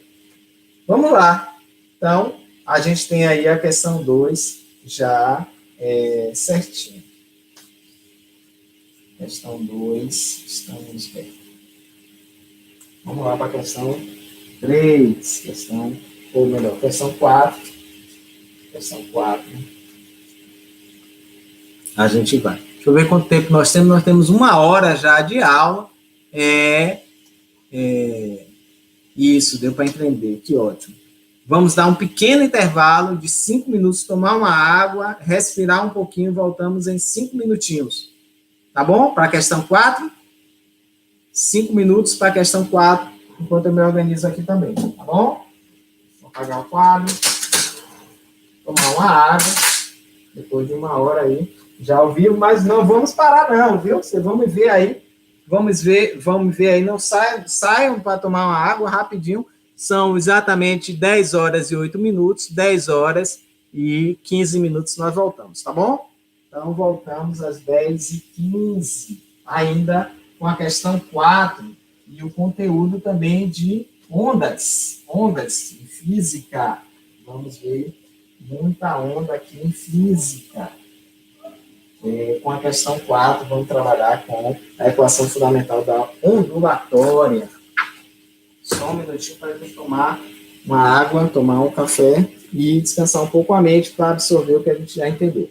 Vamos lá. Então, a gente tem aí a questão 2 já certinho. Questão 2, estamos bem. Vamos lá para a questão 3. Ou melhor, questão 4. Questão 4. A gente vai. Deixa eu ver quanto tempo nós temos. Nós temos 1 hora já de aula. Isso, deu para entender. Que ótimo. Vamos dar um pequeno intervalo de 5 minutos, tomar uma água, respirar um pouquinho e voltamos em 5 minutinhos. Tá bom? Para a questão 4. 5 minutos para a questão 4, enquanto eu me organizo aqui também. Tá bom? Vou apagar o quadro. Tomar uma água. Depois de 1 hora aí. Já ouviu, mas não vamos parar não, viu? Vocês vão me ver aí. Vamos ver aí. Não saiam para tomar uma água rapidinho. São exatamente 10 horas e 8 minutos. 10 horas e 15 minutos nós voltamos, tá bom? Então, voltamos às 10h15. Ainda com a questão 4 e o conteúdo também de ondas em física. Vamos ver muita onda aqui em física. Com a questão 4, vamos trabalhar com a equação fundamental da ondulatória. Só um minutinho para a gente tomar uma água, tomar um café e descansar um pouco a mente para absorver o que a gente já entendeu.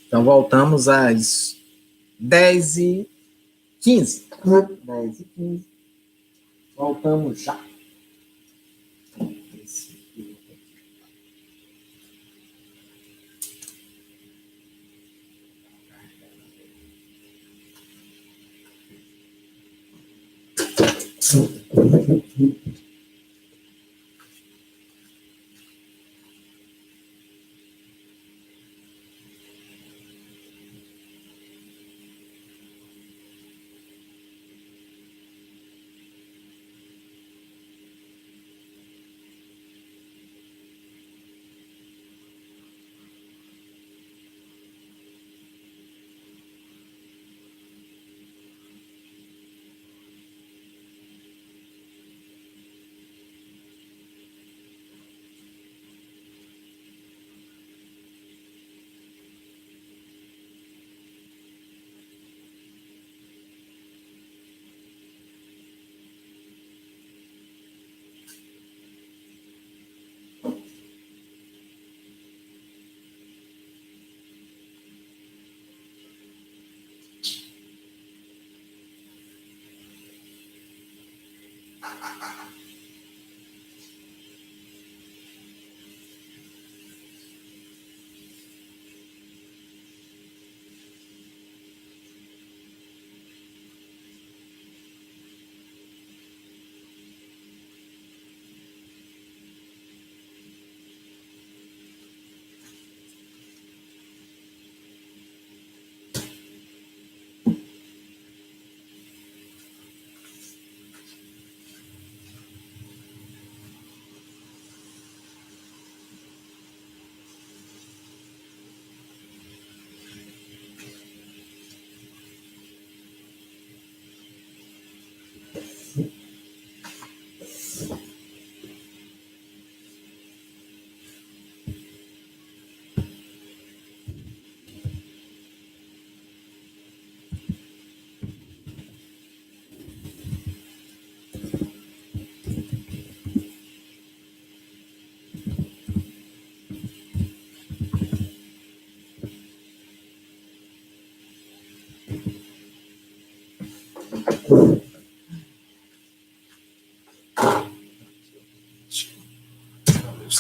Então, voltamos às 10h15. 10h15. Voltamos já.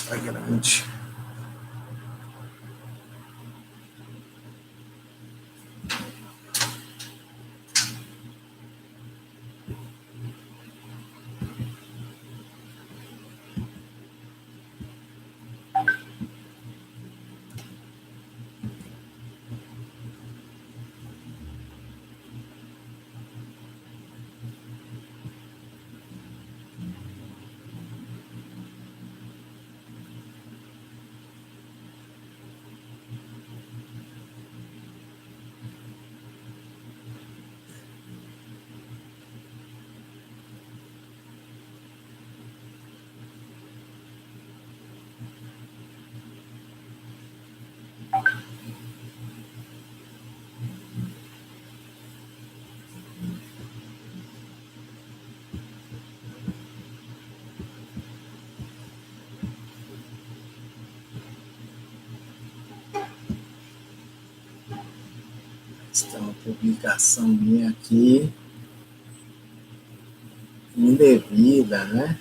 Está grande. Esta é uma publicação minha aqui, indevida, né?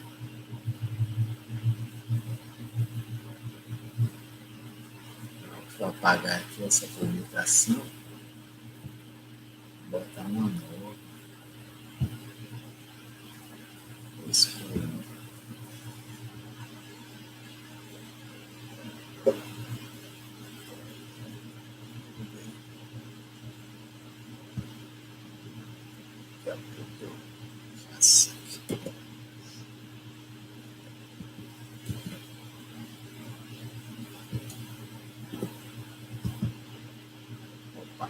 Vou apagar aqui essa publicação, botar uma nova, excluir. Opa.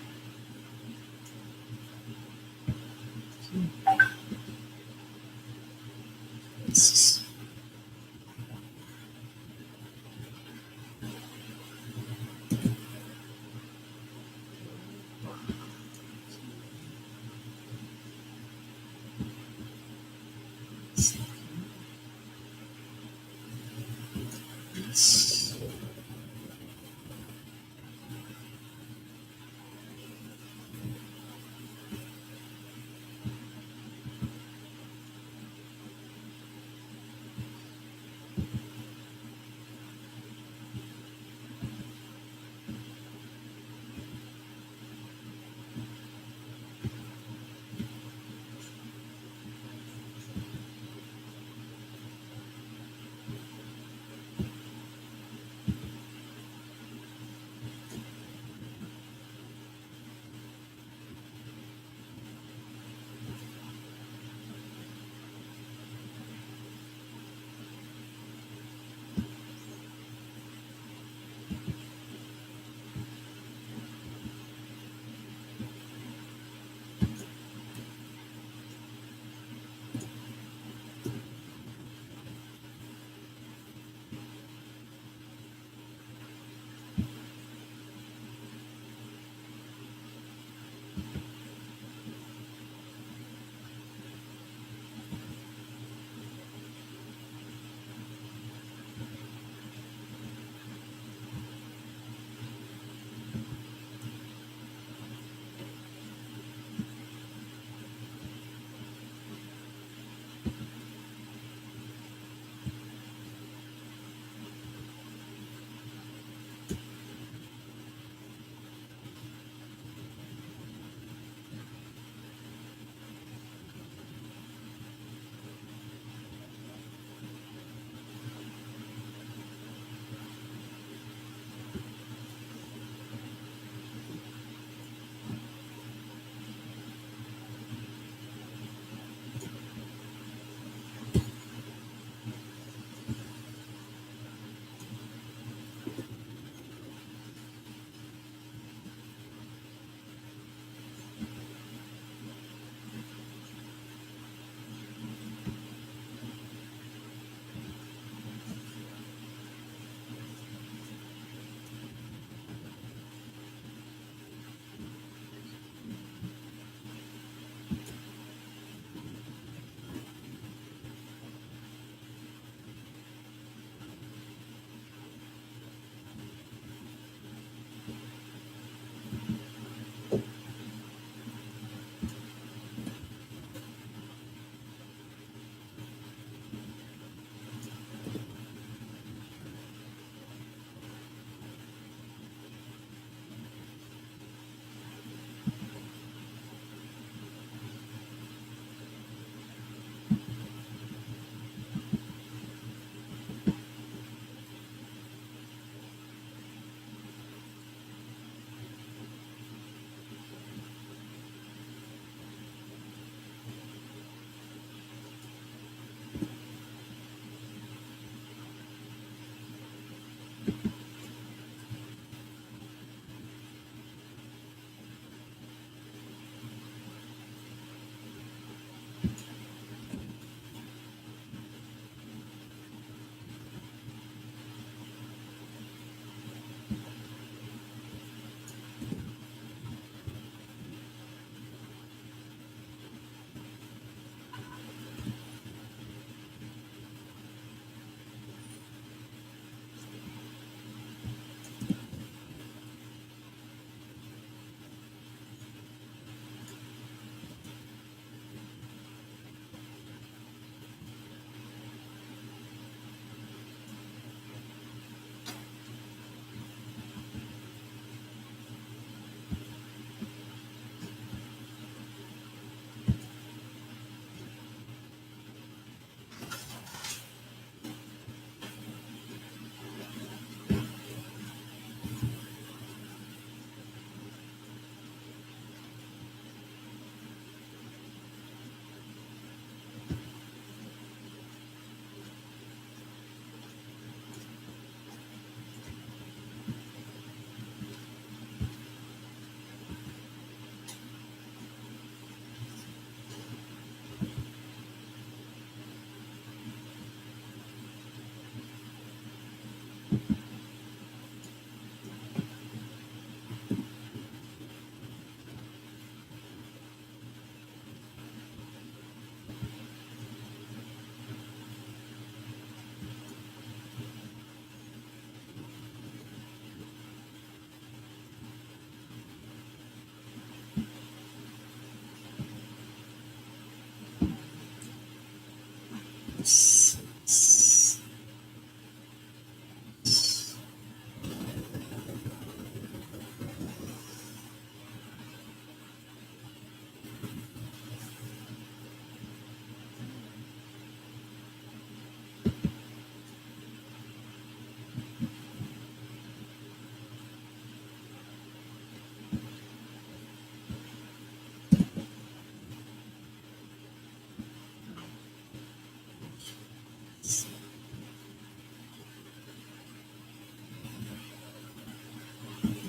Esses.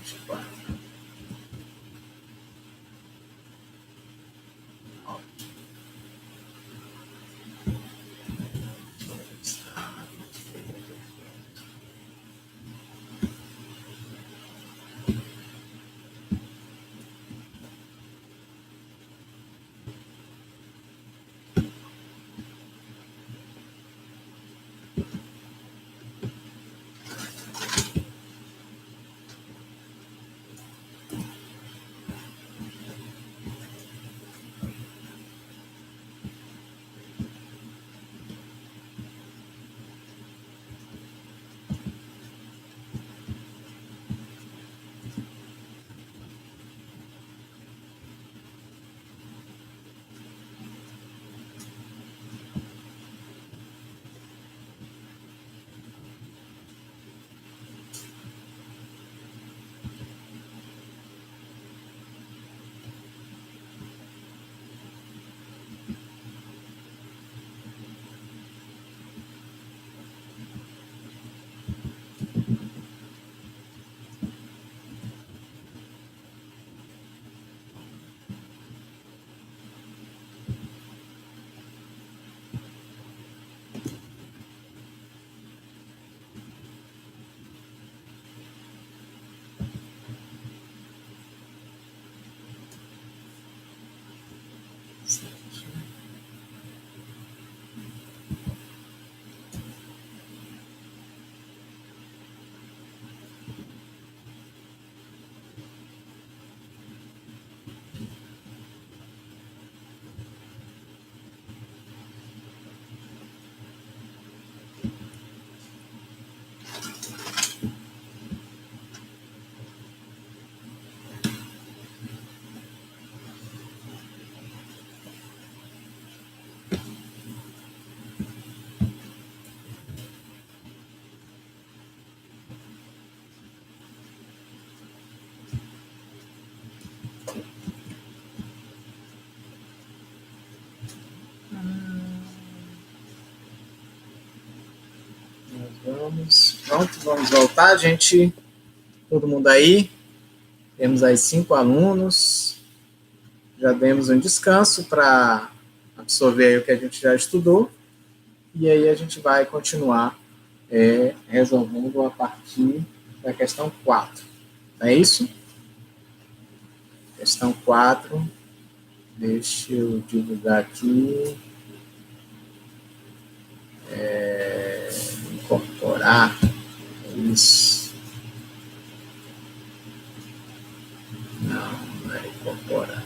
24. Pronto, vamos voltar, gente. Todo mundo aí? Temos aí 5 alunos. Já demos um descanso para absorver aí o que a gente já estudou. E aí a gente vai continuar resolvendo a partir da questão 4. Não é isso? Questão 4. Deixa eu divulgar aqui. Incorporar. Isso. Não é incorporar.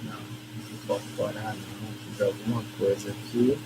Não, incorporar não. Fiz alguma coisa aqui.